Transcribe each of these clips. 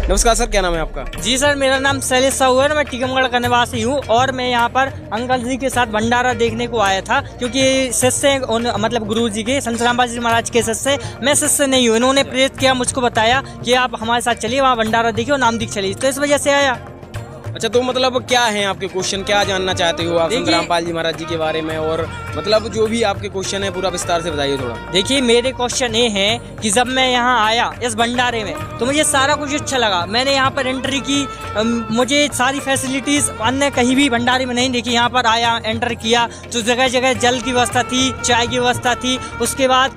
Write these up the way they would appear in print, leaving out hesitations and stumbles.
नमस्कार सर, क्या नाम है आपका? जी सर, मेरा नाम शैलेश साहू है, मैं टीकमगढ़ का निवासी हूँ और मैं यहाँ पर अंकल जी के साथ भंडारा देखने को आया था, क्योंकि शिष्य मतलब गुरु जी के संत रामपाल जी महाराज के शिष्य, मैं शिष्य नहीं हूँ। इन्होंने प्रेरित किया, मुझको बताया कि आप हमारे साथ चलिए, वहाँ भंडारा देखिए और नाम दीक्षा लीजिए, तो इस वजह से आया। अच्छा, तो मतलब क्या है आपके क्वेश्चन, क्या जानना चाहते हो आप संत रामपाल जी महाराज जी के बारे में, और मतलब जो भी आपके क्वेश्चन है पूरा विस्तार से बताइए थोड़ा। देखिए, मेरे क्वेश्चन ये हैं कि जब मैं यहाँ आया इस भंडारे में तो मुझे सारा कुछ अच्छा लगा। मैंने यहाँ पर एंट्री की, मुझे सारी फैसिलिटीज अन्य कहीं भी भंडारे में नहीं देखी। यहाँ पर आया, एंटर किया तो जगह जगह जल की व्यवस्था थी, चाय की व्यवस्था थी। उसके बाद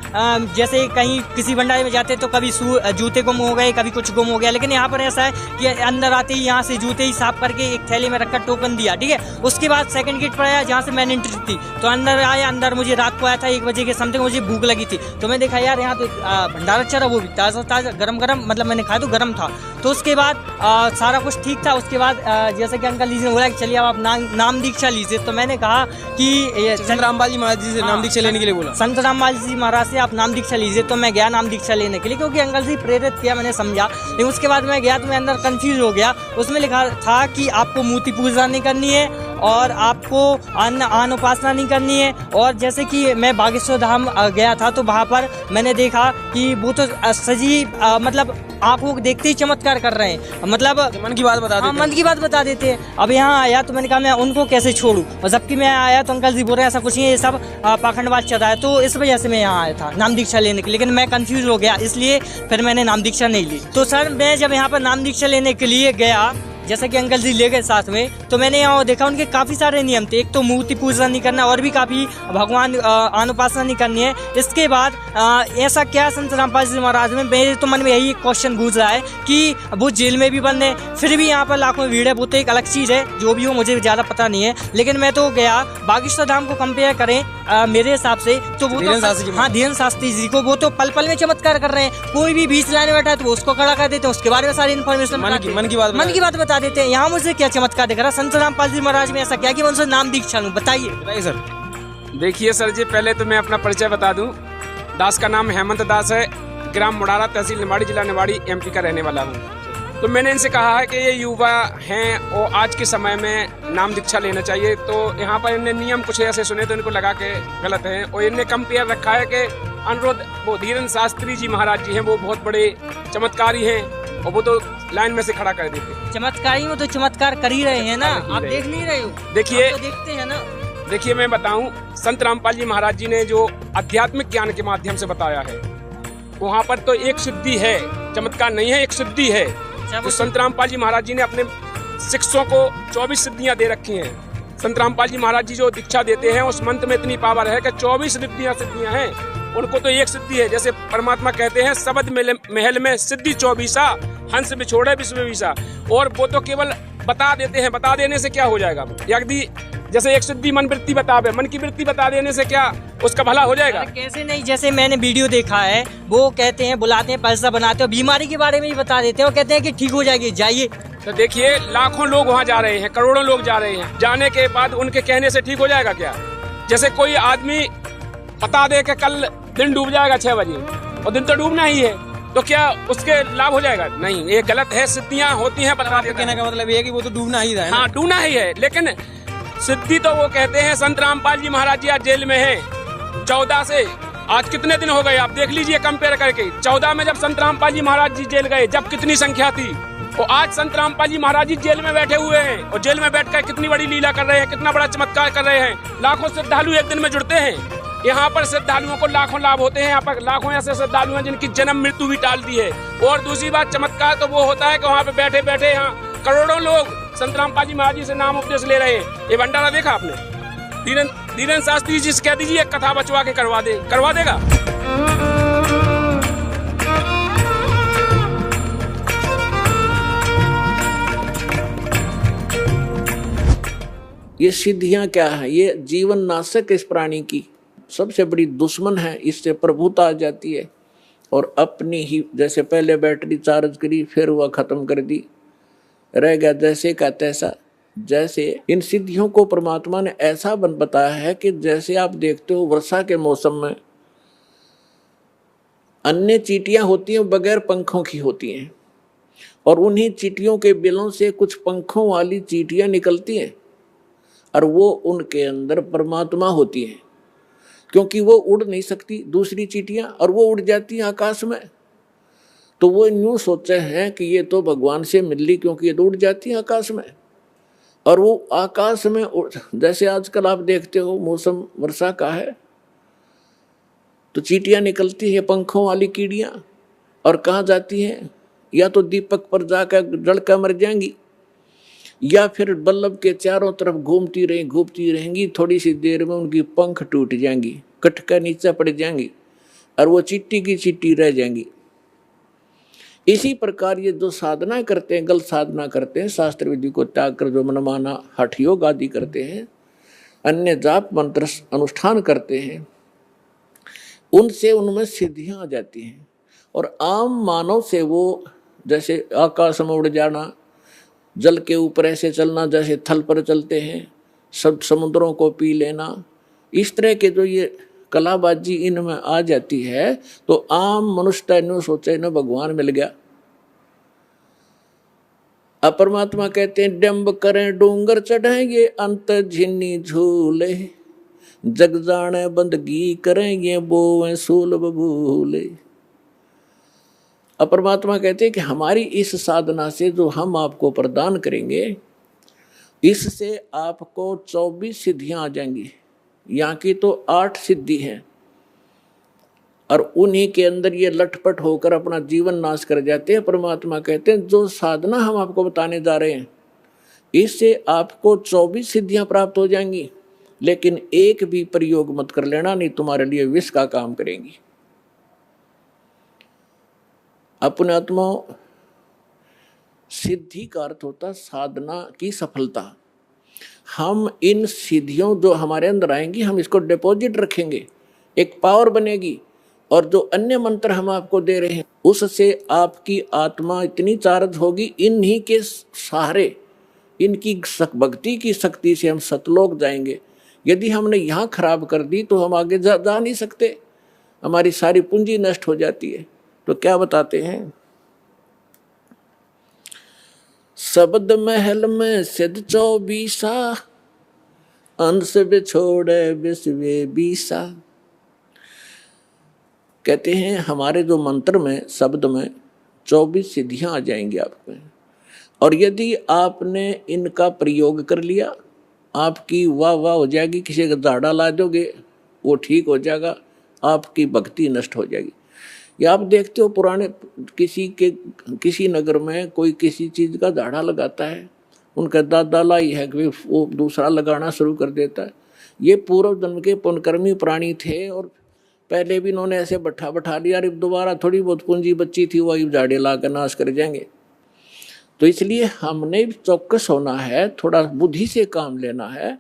जैसे कहीं किसी भंडारे में जाते तो कभी जूते गुम हो गए, कभी कुछ गुम हो गया, लेकिन यहाँ पर ऐसा है कि अंदर आते ही यहाँ से जूते ही साफ करके एक थैले में रखकर टोकन दिया, ठीक है। उसके बाद सेकंड गेट पर आया जहाँ से मैंने एंट्री थी, तो अंदर आया। अंदर मुझे रात को आया था 1 बजे के समथिंग, मुझे भूख लगी थी, तो मैं देखा यार यहाँ तो भंडारा चल रहा, वो भी ताज़ा ताज़ा गरम गरम, मतलब मैंने खाया तो गरम था। तो उसके बाद सारा कुछ ठीक था। उसके बाद जैसे कि अंकल जी ने बोला कि चलिए अब आप नाम दीक्षा लीजिए, तो मैंने कहा कि संत रामपाल जी महाराज जी से नाम दीक्षा लेने के लिए बोला। संत रामपाल जी महाराज से आप नाम दीक्षा लीजिए, तो मैं गया नाम दीक्षा लेने के लिए, क्योंकि अंकल जी प्रेरित किया, मैंने समझा। लेकिन उसके बाद मैं गया तो मैं अंदर कंफ्यूज हो गया। उसमें लिखा था कि आपको मूर्ति पूजा नहीं करनी है और आपको अन्न उपासना नहीं करनी है। और जैसे कि मैं बागेश्वर धाम गया था तो वहाँ पर मैंने देखा कि वो तो सजी मतलब आंखों को देखते ही चमत्कार कर रहे हैं, मतलब मन की बात बता देते हैं। मन की बात बता देते हैं। अब यहाँ आया तो मैंने कहा मैं उनको कैसे छोड़ूं, और जबकि मैं आया तो अंकल जी बोल रहे हैं ऐसा कुछ नहीं है, ये सब पाखंडवाद चल रहा है। तो इस वजह से मैं यहाँ आया था नाम दीक्षा लेने के लिए, लेकिन मैं कंफ्यूज हो गया, इसलिए फिर मैंने नाम दीक्षा नहीं ली। तो सर, मैं जब यहाँ पर नाम दीक्षा लेने के लिए गया, जैसा कि अंकल जी ले गए साथ में, तो मैंने यहाँ देखा उनके काफ़ी सारे नियम थे। एक तो मूर्ति पूजा नहीं करना, और भी काफ़ी भगवान अनुपासना नहीं करनी है। इसके बाद ऐसा क्या संत रामपाल जी महाराज में, मेरे तो मन में यही क्वेश्चन गूंज रहा है कि वो जेल में भी बंद है, फिर भी यहाँ पर लाखों भीड़ है। वो तो एक अलग चीज़ है, जो भी हो मुझे ज़्यादा पता नहीं है, लेकिन मैं तो गया। बागेश्वर धाम को कंपेयर करें मेरे हिसाब से तो वो तो हाँ, धीरेन्द्र शास्त्री जी को, वो तो पल पल में चमत्कार कर रहे हैं। कोई भी बीच लाने बैठा है तो उसको खड़ा कर देते हैं, उसके बारे में सारी इन्फॉर्मेशन मन की बात बता देते हैं। यहाँ मुझे क्या चमत्कार दिख रहा है संत रामपाल जी महाराज में, ऐसा क्या कि मैं उनसे नाम दीक्षा लूं? बताइए सर। देखिए सर जी, पहले तो मैं अपना परिचय बता दूं। दास का नाम हेमंत दास है, ग्राम मुड़ारा, तहसील निवाड़ी, जिला निवाड़ी, MP का रहने वाला हूं। तो मैंने इनसे कहा है कि ये युवा हैं और आज के समय में नाम दीक्षा लेना चाहिए। तो यहाँ पर इन्हें नियम कुछ ऐसे सुने तो इनको लगा के गलत है, और इन्हें कंपेयर रखा है कि अनुरुद्ध वो धीरेन्द्र शास्त्री जी महाराज जी हैं, वो बहुत बड़े चमत्कारी हैं और वो तो लाइन में से खड़ा कर देते। चमत्कारी में तो चमत्कार कर ही रहे हैं ना, आप देख नहीं रहे हो? देखिए, तो देखते हैं ना। देखिए मैं बताऊं, संत रामपाल जी महाराज जी ने जो आध्यात्मिक ज्ञान के माध्यम से बताया है, वहाँ पर तो एक सिद्धि है, चमत्कार नहीं है, एक सिद्धि है। तो संत रामपाल जी महाराज जी ने अपने शिष्यों को 24 सिद्धियां दे रखी हैं। संत रामपाल जी महाराज जी जो दीक्षा देते हैं उस मंत्र में इतनी पावर है कि 24 सिद्धियां हैं। उनको तो एक सिद्धि है, जैसे परमात्मा कहते हैं सबद महल में सिद्धि 24, हंस बिछोड़े विश्व विशा। और वो तो केवल बता देते हैं, बता देने से क्या हो जाएगा? यदि जैसे एक सिद्धि मन वृत्ति बतावे, मन की वृत्ति बता देने से क्या उसका भला हो जाएगा? कैसे नहीं, जैसे मैंने वीडियो देखा है, वो कहते हैं बुलाते हैं, पैसा बनाते हैं, बीमारी के बारे में ही बता देते हैं, वो कहते हैं कि ठीक हो जाएगी, जाइए। तो देखिए, लाखों लोग वहाँ जा रहे हैं, करोड़ों लोग जा रहे हैं, जाने के बाद उनके कहने से ठीक हो जाएगा क्या? जैसे कोई आदमी बता दे कि कल दिन डूब जाएगा 6 बजे, और दिन तो डूबना ही है, तो क्या उसके लाभ हो जाएगा? नहीं, ये गलत है। सिद्धियां होती हैं, बता देते। कहने का मतलब ये है कि वो तो डूबना ही है। हाँ, डूबना ही है, लेकिन सिद्धि तो वो कहते हैं। संत रामपाल जी महाराज जी आज जेल में हैं 14 से, आज कितने दिन हो गए आप देख लीजिए कंपेयर करके। 14 में जब संत रामपाल जी महाराज जी जेल गए, जब कितनी संख्या थी, और आज संत रामपाल जी महाराज जी जेल में बैठे हुए हैं, और जेल में बैठकर कितनी बड़ी लीला कर रहे हैं, कितना बड़ा चमत्कार कर रहे हैं। लाखों श्रद्धालु एक दिन में जुड़ते हैं। यहाँ पर श्रद्धालुओं को लाखों लाभ होते हैं। यहाँ पर लाखों ऐसे श्रद्धालु हैं जिनकी जन्म मृत्यु भी टाल दी है। और दूसरी बात, चमत्कार तो वो होता है कि वहाँ पे बैठे बैठे यहाँ करोड़ों लोग संत रामपाल जी महाराज जी से नाम उपदेश ले रहे हैं। ये भंडारा देखा आपने? धीरेन्द्र शास्त्री जी से कह दीजिए एक कथा बचवा के करवा देगा। ये सिद्धियां क्या है? ये जीवन नाशक इस प्राणी की सबसे बड़ी दुश्मन है। इससे प्रभुता आ जाती है, और अपनी ही, जैसे पहले बैटरी चार्ज करी फिर वह खत्म कर दी, रह गया जैसे का तैसा। जैसे इन सिद्धियों को परमात्मा ने ऐसा बताया है कि जैसे आप देखते हो वर्षा के मौसम में अन्य चींटियां होती हैं बगैर पंखों की होती हैं, और उन्हीं चींटियों के बिलों से कुछ पंखों वाली चींटियां निकलती हैं और वो उनके अंदर परमात्मा होती हैं, क्योंकि वो उड़ नहीं सकती दूसरी चींटियां, और वो उड़ जाती हैं आकाश में। तो वो यूं सोचे हैं कि ये तो भगवान से मिल ली, क्योंकि ये तो उड़ जाती हैं आकाश में। और वो आकाश में जैसे आजकल आप देखते हो मौसम वर्षा का है, तो चींटियां निकलती है पंखों वाली कीड़ियां, और कहाँ जाती हैं? या तो दीपक पर जाकर जल कर मर जाएंगी, या फिर बल्लभ के चारों तरफ घूमती रहेंगी। थोड़ी सी देर में उनकी पंख टूट जाएंगी, कट कर नीचे पड़ जाएंगी, और वो चींटी की चींटी रह जाएंगी। इसी प्रकार ये जो साधना करते हैं, गलत साधना करते हैं, शास्त्र विधि को त्याग कर जो मनमाना हठ योग आदि करते हैं, अन्य जाप मंत्र अनुष्ठान करते हैं, उनसे उनमें सिद्धियां आ जाती हैं। और आम मानव से वो जैसे आकाश में उड़ जाना, जल के ऊपर ऐसे चलना जैसे थल पर चलते हैं, सब समुद्रों को पी लेना, इस तरह के जो ये कलाबाजी इनमें आ जाती है, तो आम मनुष्य न्यू सोचे न भगवान मिल गया। अब परमात्मा कहते हैं डंब करें डूंगर चढ़ेंगे, अंत झिन्नी झूले, जग जाने बंदगी करेंगे, बोए सूल बबूले। अब परमात्मा कहते हैं कि हमारी इस साधना से जो हम आपको प्रदान करेंगे, इससे आपको 24 सिद्धियां आ जाएंगी। यहाँ की तो 8 सिद्धि हैं, और उन्हीं के अंदर ये लटपट होकर अपना जीवन नाश कर जाते हैं। परमात्मा कहते हैं जो साधना हम आपको बताने जा रहे हैं, इससे आपको 24 सिद्धियां प्राप्त हो जाएंगी, लेकिन एक भी प्रयोग मत कर लेना, नहीं तुम्हारे लिए विष का काम करेंगी। अपने आत्मा सिद्धि का अर्थ होता साधना की सफलता। हम इन सिद्धियों जो हमारे अंदर आएंगी, हम इसको डिपॉजिट रखेंगे, एक पावर बनेगी, और जो अन्य मंत्र हम आपको दे रहे हैं उससे आपकी आत्मा इतनी चार्ज होगी, इन्हीं के सहारे, इनकी भक्ति की शक्ति से हम सतलोक जाएंगे। यदि हमने यहाँ खराब कर दी तो हम आगे जा नहीं सकते, हमारी सारी पूंजी नष्ट हो जाती है। तो क्या बताते हैं? शब्द महल में सिद्ध 24, अंश बिछोड़े विश्वे 20। कहते हैं हमारे जो मंत्र में, शब्द में 24 सिद्धियां आ जाएंगी आप में, और यदि आपने इनका प्रयोग कर लिया, आपकी वाह वाह हो जाएगी। किसी का झाड़ा ला दोगे वो ठीक हो जाएगा, आपकी भक्ति नष्ट हो जाएगी। या आप देखते हो पुराने किसी नगर में कोई किसी चीज़ का झाड़ा लगाता है, उनका दादा लाई है कि वो दूसरा लगाना शुरू कर देता है। ये पूर्व जन्म के पुण्यकर्मी प्राणी थे, और पहले भी इन्होंने ऐसे बैठा लिया, और दोबारा थोड़ी बहुत पूंजी बची थी, वही झाड़े ला कर नाश कर जाएंगे। तो इसलिए हमने चौकस होना है, थोड़ा बुद्धि से काम लेना है।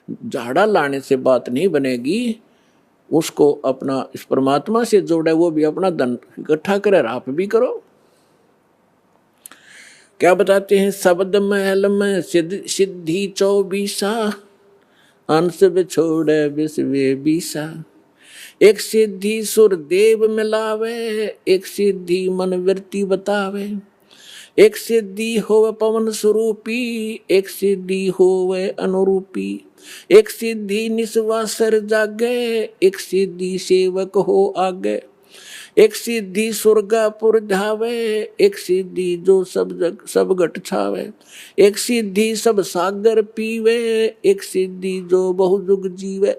झाड़ा लाने से बात नहीं बनेगी, उसको अपना इस परमात्मा से जोड़े, वो भी अपना धन इकट्ठा करे, आप भी करो। क्या बताते हैं? शब्द महल में सिद्धि 24, अंश बिछोड़े विश्वे 20। एक सिद्धि सुर देव मिलावे, एक सिद्धि मन वृत्ति बतावे, एक सिद्धि होवे पवन स्वरूपी, एक सिद्धि होवे अनुरूपी, एक सिद्धि निस्वासर जागे, एक सिद्धि सेवक हो आगे, एक सिद्धि स्वर्गापुर धावे, एक सिद्धि जो सब घट छावे, एक सिद्धि सब सागर पीवे, एक सिद्धि जो बहुजुग जीवे,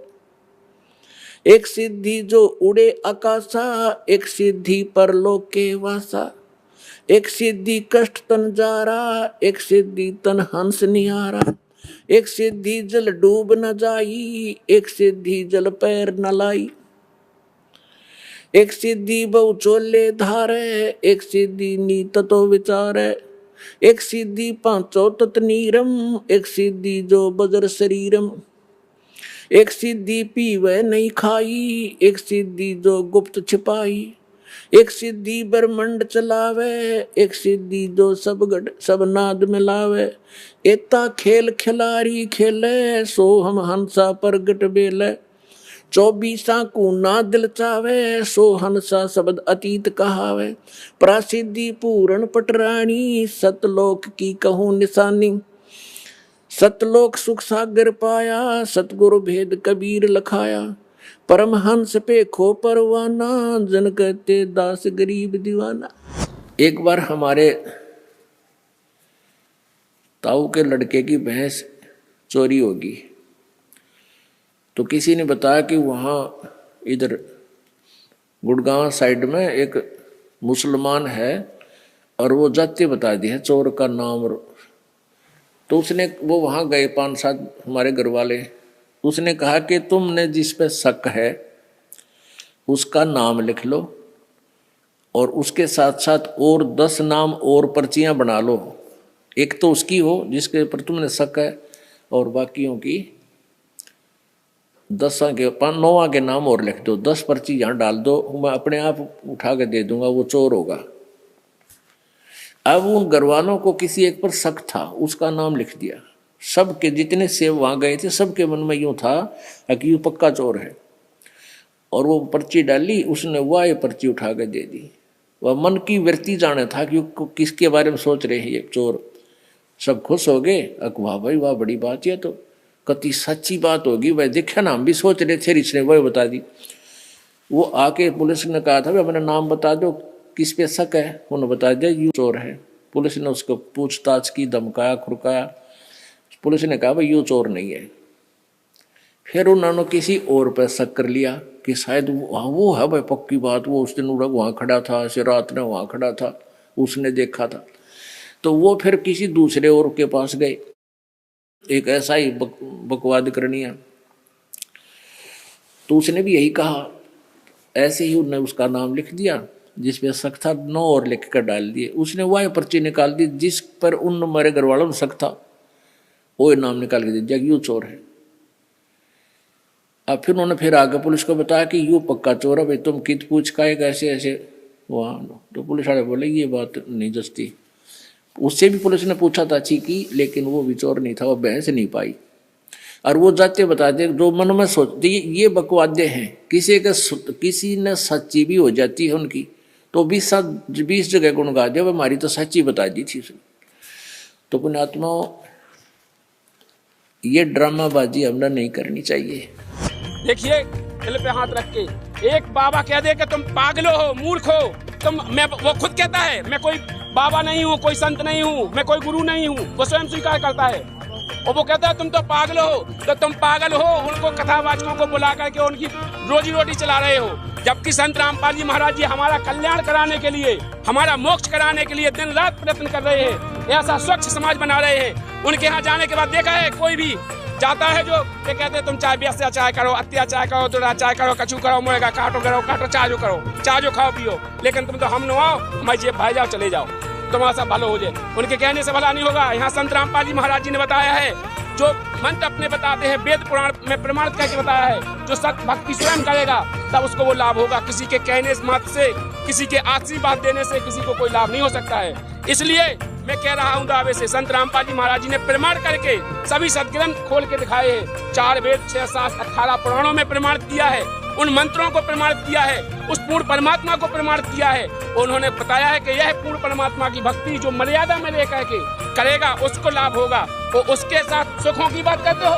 एक सिद्धि जो उड़े आकाशा, एक सिद्धि परलोक के वासा, एक सिद्धि कष्ट तन जारा, एक सिद्धि तन हंस निहारा, एक सिद्धि जल डूब न जाई, एक सिद्धि जल पैर न लाई, एक सिद्धि बहु चोले धारे, एक सिद्धि नीत तो विचारे, एक सिद्धि पांचों तत् नीरम, एक सिद्धि जो बजर शरीरम, एक सिद्धि पीवे नहीं खाई, एक सिद्धि जो गुप्त छिपाई, एक सिद्धि ब्रह्मंड चलावे, एक सिद्धि जो सब नाद मिलावे, एता खेल खिलारी खेले, सो हम हंसा प्रगट बेले, 24 को ना दिल चावे, सो हंसा शब्द अतीत कहावे। प्रसिद्धि पूर्ण पटरानी, सतलोक की कहूँ निशानी। सतलोक सुख सागर पाया, सतगुरु भेद कबीर लखाया। परमहंस पे खो परवाना, जन कहते दास गरीब दीवाना। एक बार हमारे ताऊ के लड़के की भैंस चोरी होगी, तो किसी ने बताया कि वहाँ इधर गुड़गांव साइड में एक मुसलमान है और वो जाति बता दी है चोर का नाम। तो उसने वो वहाँ गए 5-7 हमारे घर वाले, उसने कहा कि तुमने जिस पे शक है उसका नाम लिख लो और उसके साथ साथ और 10 नाम और पर्चियाँ बना लो। एक तो उसकी हो जिसके ऊपर तुमने शक है और बाकियों की 9 के नाम और लिख दो। 10 पर्ची यहाँ डाल दो, मैं अपने आप उठा के दे दूंगा, वो चोर होगा। अब उन घरवालों को किसी एक पर शक था, उसका नाम लिख दिया। सबके जितने सेव वहाँ गए थे सबके मन में यूँ था कि यूँ पक्का चोर है, और वो पर्ची डाली, उसने वह ये पर्ची उठा के दे दी। वह मन की वृत्ति जाने था कि किसके बारे में सोच रहे हैं ये चोर। सब खुश हो गए, वाह भाई वाह, बड़ी बात है, तो कति सच्ची बात होगी भाई, देखा ना हम भी सोच रहे थे, इसने वह बता दी। वो आके पुलिस ने कहा था भाई अपना नाम बता दो, किस पे शक है, उन्होंने बता दिया यूँ चोर है। पुलिस ने उसको पूछताछ की, धमकाया खुरकाया। पुलिस ने कहा भाई यूँ चोर नहीं है। फिर उन्होंने किसी और पर शक कर लिया कि शायद वो है भाई, पक्की बात, वो उस दिन वहाँ खड़ा था, ऐसे रात में वहाँ खड़ा था, उसने देखा था। तो वो फिर किसी दूसरे और के पास गए, एक ऐसा ही बकवाद करनी है। तो उसने भी यही कहा, ऐसे ही उन्होंने उसका नाम लिख दिया, जिसपे शक था 9 और लिख कर डाल दिए। उसने वह पर्ची निकाल दी जिस पर उन हमारे घर वालों में शक था, वो नाम निकाल के दे दिया यूँ चोर है। अब फिर उन्होंने फिर आगे पुलिस को बताया कि यूँ पक्का चोर है भाई, तुम कित पूछ का ऐसे ऐसे वहाँ। तो पुलिस वाले बोले ये बात नहीं जस्ती। उससे भी पुलिस ने पूछा था अच्छी की, लेकिन वो भी चोर नहीं था, वो बहस नहीं पाई। और वो जाते बताते जो मन में सोचते ये बकवादे हैं, किसी ने सच्ची भी हो जाती है उनकी, तो 20 जगह गुण गा दिया, हमारी तो सच्ची बता दी थी उसने। तो पुण्यात्मा, ये ड्रामाबाजी हमने नहीं करनी चाहिए। देखिए दिल पे हाथ रख के एक बाबा कह दे कि तुम पागलो हो, मूर्ख हो, वो खुद कहता है मैं कोई बाबा नहीं हूँ, कोई संत नहीं हूँ, मैं कोई गुरु नहीं हूँ, वो स्वयं स्वीकार करता है। और वो कहता है तुम तो पागल हो, तो तुम पागल हो, उनको कथावाचकों को बुला करके उनकी रोजी रोटी चला रहे हो। जबकि संत रामपाल जी महाराज जी हमारा कल्याण कराने के लिए, हमारा मोक्ष कराने के लिए दिन रात प्रयत्न कर रहे हैं, ऐसा स्वच्छ समाज बना रहे हैं। उनके यहाँ जाने के बाद देखा है कोई भी जाता है जो ये कहते हैं तुम चाहे अत्याचार करो, अत्याचार करो, दुराचार करो, कछु करो, मुर्गा काटो चाह जो करो, चाह जो खाओ पियो, लेकिन तुम तो हम नवाओ, हमारी जेब भाई जाओ, चले जाओ, तुम्हारा सब भलो हो जाए। उनके कहने से भला नहीं होगा। यहाँ संत रामपाल जी महाराज जी ने बताया है, जो मंत्र अपने बताते हैं, वेद पुराण में प्रमाणित करके बताया है, जो सत्य भक्ति स्वयं करेगा तब उसको वो लाभ होगा। किसी के कहने मात्र से, किसी के आशीर्वाद देने से किसी को कोई लाभ नहीं हो सकता है। इसलिए मैं कह रहा हूँ दावे से, संत रामपाल जी महाराज जी ने प्रमाण करके सभी सदग्रंथ खोल के दिखाए हैं। 4 वेद 6 शास्त्र 18 पुराणों में प्रमाणित किया है, उन मंत्रों को प्रमाणित किया है, उस पूर्ण परमात्मा को प्रमाणित किया है। उन्होंने बताया है कि यह पूर्ण परमात्मा की भक्ति जो मर्यादा में रह करके करेगा उसको लाभ होगा। तो उसके साथ सुखों की बात करते हो।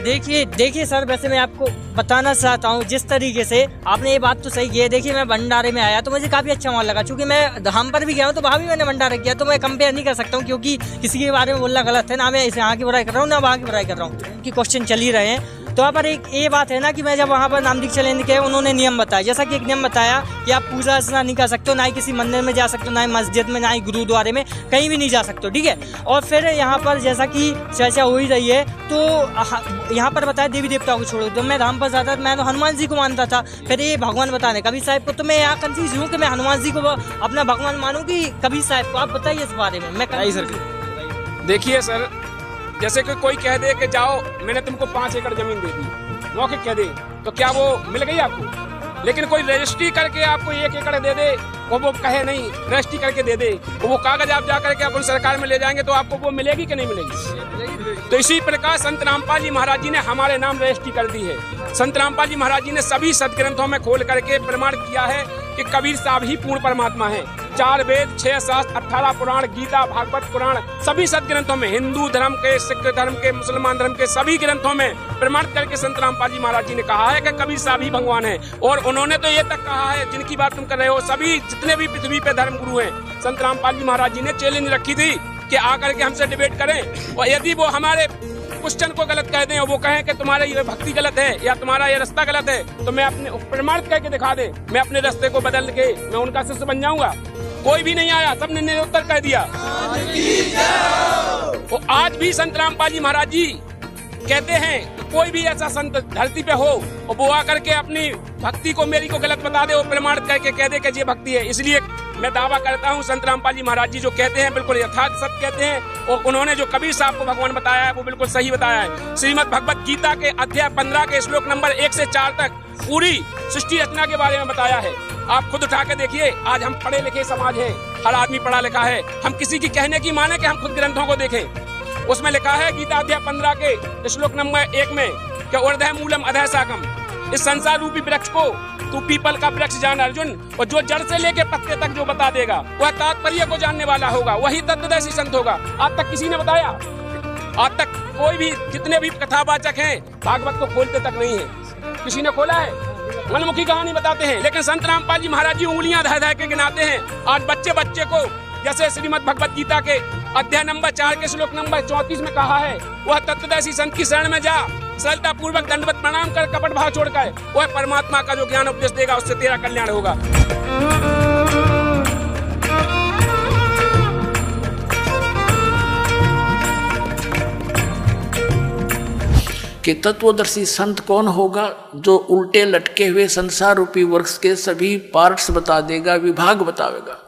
देखिए सर, वैसे मैं आपको बताना चाहता हूँ, जिस तरीके से आपने ये बात तो सही की है। देखिए मैं भंडारे में आया तो मुझे काफी अच्छा माहौल लगा, क्योंकि मैं धाम पर भी गया हूँ तो वहाँ भी मैंने भंडारा किया, तो मैं कंपेयर नहीं कर सकता हूँ, क्योंकि किसी के बारे में बोलना गलत है। ना मैं इस यहाँ की बुराई कर रहा हूँ ना वहाँ की बुराई कर रहा हूँ, कि क्वेश्चन चल ही रहे हैं। तो यहाँ पर एक ये बात है ना कि मैं जब वहाँ पर नाम दीक्षा लेने गया, उन्होंने नियम बताया, जैसा कि एक नियम बताया कि आप पूजा अर्चना नहीं कर सकते हो, ना ही किसी मंदिर में जा सकते हो, ना ही मस्जिद में, ना ही गुरुद्वारे में, कहीं भी नहीं जा सकते हो, ठीक है। और फिर यहाँ पर जैसा कि चर्चा हो ही रही है, तो यहाँ पर बताया देवी देवताओं को छोड़ो। जब मैं धाम पर जाता मैं तो हनुमान जी को मानता था, फिर ये भगवान बताने कबीर साहब को, तो मैं यहाँ कंफ्यूज हूँ कि मैं हनुमान जी को अपना भगवान मानूँ कि कबीर साहब को। आप बताइए इस बारे में। मैं देखिए सर, जैसे कि कोई कह दे कि जाओ मैंने तुमको 5 एकड़ जमीन दे दी, मौके कह दे, तो क्या वो मिल गई आपको? लेकिन कोई रजिस्ट्री करके आपको 1 एकड़ दे दे और वो कहे नहीं रजिस्ट्री करके दे दे, वो कागज आप जा करके अपन सरकार में ले जाएंगे तो आपको वो मिलेगी कि नहीं मिलेगी। तो इसी प्रकार संत रामपाल जी महाराज जी ने हमारे नाम रजिस्ट्री कर दी है। संत रामपाल जी महाराज जी ने सभी सदग्रंथों में खोल करके प्रमाण किया है कि कबीर साहब ही पूर्ण परमात्मा है। 4 वेद, 6 शास्त्र, 18 पुराण, गीता, भागवत पुराण, सभी सदग्रंथों में, हिंदू धर्म के, सिख धर्म के, मुसलमान धर्म के सभी ग्रंथों में प्रमाण करके संत रामपाल जी महाराज जी ने कहा है कि कबीर साहब ही भगवान है। और उन्होंने तो ये तक कहा है, जिनकी बात तुम कर रहे हो, सभी जितने भी पृथ्वी पे धर्म गुरु हैं, संत रामपाल जी महाराज जी ने चैलेंज रखी थी कि आकर के हमसे डिबेट करें, और यदि वो हमारे क्वेश्चन को गलत कह दें और वो कहें कि तुम्हारा ये भक्ति गलत है या तुम्हारा ये रास्ता गलत है, तो मैं अपने प्रमाण करके दिखा दे, मैं अपने रास्ते को बदल के मैं उनका शिष्य बन जाऊंगा। कोई भी नहीं आया, सबने निरुत्तर कह दिया। तो आज भी संत रामपाल जी महाराज जी कहते हैं कि कोई भी ऐसा संत धरती पे हो और वो आकर के अपनी भक्ति को मेरी को गलत बता दे, वो प्रमाण करके कह दे कि ये भक्ति है। इसलिए मैं दावा करता हूँ संत रामपाल जी महाराज जी जो कहते हैं बिल्कुल यथार्थ सत्य कहते हैं, और उन्होंने जो कबीर साहब को भगवान बताया है वो बिल्कुल सही बताया है। श्रीमद् भगवत गीता के अध्याय 15 के श्लोक नंबर 1 से 4 तक पूरी सृष्टि रचना के बारे में बताया है। आप खुद उठा के देखिए, आज हम पढ़े लिखे समाज हैं, हर आदमी पढ़ा लिखा है, हम किसी की कहने की माने कि हम खुद ग्रंथों को देखें। उसमें लिखा है गीता अध्याय 15 के श्लोक नंबर 1 में कि ऊर्ध्व मूलम अधः शाखम, इस संसार रूपी वृक्ष को तू पीपल का वृक्ष जान अर्जुन, और जो जड़ से लेके पत्ते तक जो बता देगा वह तात्पर्य को जानने वाला होगा, वही तत्वदर्शी संत होगा। आज तक किसी ने बताया? आज तक कोई भी, जितने भी कथावाचक हैं, भागवत को खोलते तक नहीं है, किसी ने खोला है? मनमुखी कहानी बताते हैं, लेकिन संत रामपाल जी महाराज जी उंगलियां धर धर के गिनाते हैं। आज बच्चे बच्चे को, जैसे श्रीमद् भगवत गीता के अध्याय नंबर 4 के श्लोक नंबर 34 में कहा है, वह तत्वदर्शी संत की शरण में जा, सरलता पूर्वक दंडवत प्रणाम कर, कपट भाव छोड़कर वह परमात्मा का जो ज्ञान उपदेश देगा उससे तेरा कल्याण होगा। कि तत्वदर्शी संत कौन होगा? जो उल्टे लटके हुए संसार रूपी वृक्ष के सभी पार्ट्स बता देगा, विभाग बतावेगा।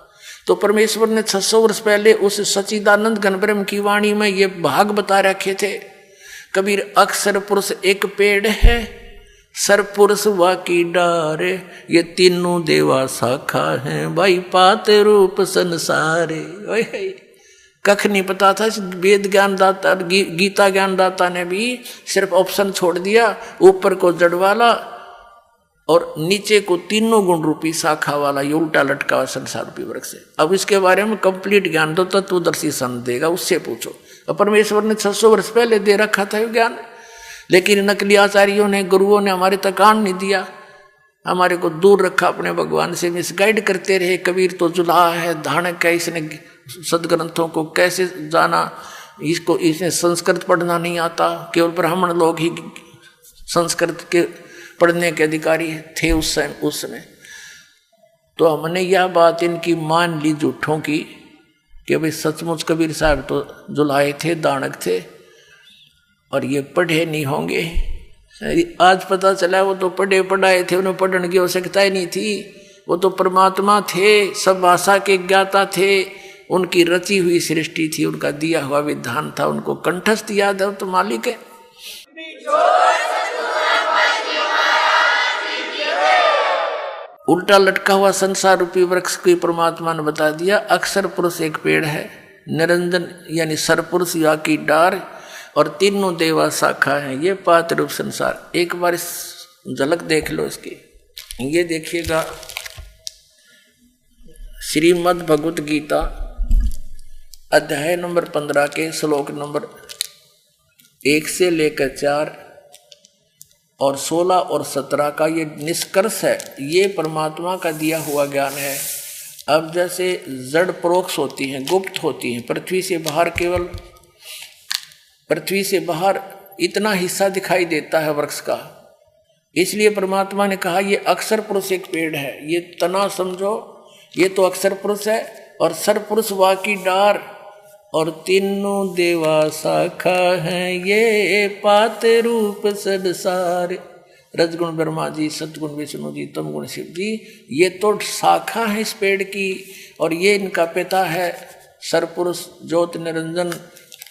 तो परमेश्वर ने 600 वर्ष पहले उस सच्चिदानंद घनब्रह्म की वाणी में ये भाग बता रखे थे। कबीर अक्षर पुरुष एक पेड़ है, सर पुरुष वाकी डार, ये तीनों देवा शाखा हैं, भाई पात रूप संसारे। कख नहीं पता था। वेद ज्ञानदाता, गीता ज्ञानदाता ने भी सिर्फ ऑप्शन छोड़ दिया, ऊपर को जड़ वाला और नीचे को तीनों गुण रूपी शाखा वाला, ये उल्टा लटका हुआ संसार रूपी वृक्ष है। अब इसके बारे में कंप्लीट ज्ञान दो, तत्वदर्शी संत देगा, उससे पूछो। अब परमेश्वर ने 600 वर्ष पहले दे रखा था ये ज्ञान, लेकिन नकली आचार्यों ने, गुरुओं ने हमारे तक आन नहीं दिया, हमारे को दूर रखा अपने भगवान से, मिसगाइड करते रहे। कबीर तो जुलाहा है, धानक है, इसने सदग्रंथों को कैसे जाना, इसको इसने संस्कृत पढ़ना नहीं आता, केवल ब्राह्मण लोग ही संस्कृत के पढ़ने के अधिकारी थे उस समय। तो हमने यह बात इनकी मान ली झूठों की कि भाई सचमुच कबीर साहब तो जुलाहे थे, दानक थे, और ये पढ़े नहीं होंगे। आज पता चला वो तो पढ़े पढ़ाए थे, उन्हें पढ़ने की आवश्यकता ही नहीं थी। वो तो परमात्मा थे, सब भाषा के ज्ञाता थे, उनकी रची हुई सृष्टि थी, उनका दिया हुआ विधान था, उनको कंठस्थ याद है, तो मालिक है। उल्टा लटका हुआ संसार रूपी वृक्ष को परमात्मा ने बता दिया। अक्षर पुरुष एक पेड़ है, निरंजन यानी सरपुरुष या की डार, और तीनों देवा शाखा है, ये पात रूप संसार। एक बार इस झलक देख लो इसकी। ये देखिएगा श्रीमद् भगवत गीता अध्याय नंबर 15 के श्लोक नंबर 1 से लेकर 4 और 16 और 17 का ये निष्कर्ष है। ये परमात्मा का दिया हुआ ज्ञान है। अब जैसे जड़ परोक्ष होती हैं, गुप्त होती हैं, पृथ्वी से बाहर, केवल पृथ्वी से बाहर इतना हिस्सा दिखाई देता है वृक्ष का, इसलिए परमात्मा ने कहा ये अक्षर पुरुष एक पेड़ है। ये तना समझो, ये तो अक्षर पुरुष है, और सर पुरुष वाकी डार, और तीनों देवा शाखा हैं, ये पात रूप संसार। रजगुण ब्रह्मा जी, सतगुण विष्णु जी, तमगुण शिव जी, ये तो शाखा है इस पेड़ की, और ये इनका पिता है सरपुरुष ज्योत निरंजन,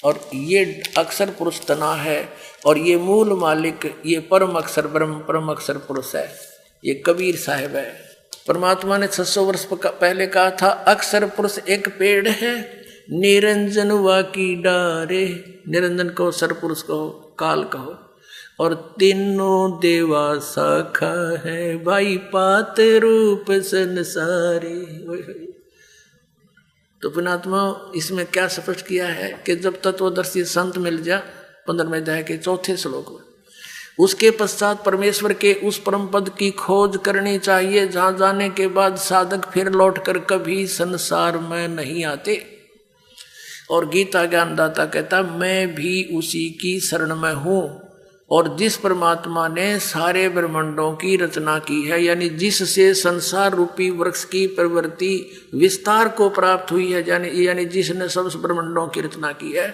और ये अक्षर पुरुष तना है, और ये मूल मालिक, ये परम अक्षर ब्रह्म, परम अक्षर पुरुष है। ये कबीर साहब है। परमात्मा ने 600 वर्ष पहले कहा था, अक्षर पुरुष एक पेड़ है, निरंजन वाकी डारे। निरंजन कहो, सर पुरुष कहो, काल कहो, और तीनों देवा शाखा है, भाई पात रूप संसारे। तो पुणात्मा इसमें क्या स्पष्ट किया है कि जब तत्वदर्शी संत मिल जा 15वें अध्याय के 4थे श्लोक में, उसके पश्चात परमेश्वर के उस परम पद की खोज करनी चाहिए जहां जाने के बाद साधक फिर लौटकर कभी संसार में नहीं आते। और गीता ज्ञानदाता कहता, मैं भी उसी की शरण में हूं, और जिस परमात्मा ने सारे ब्रह्मांडों की रचना की है, यानी जिससे संसार रूपी वृक्ष की प्रवृत्ति विस्तार को प्राप्त हुई है, यानी जिसने सब ब्रह्मांडों की रचना की है,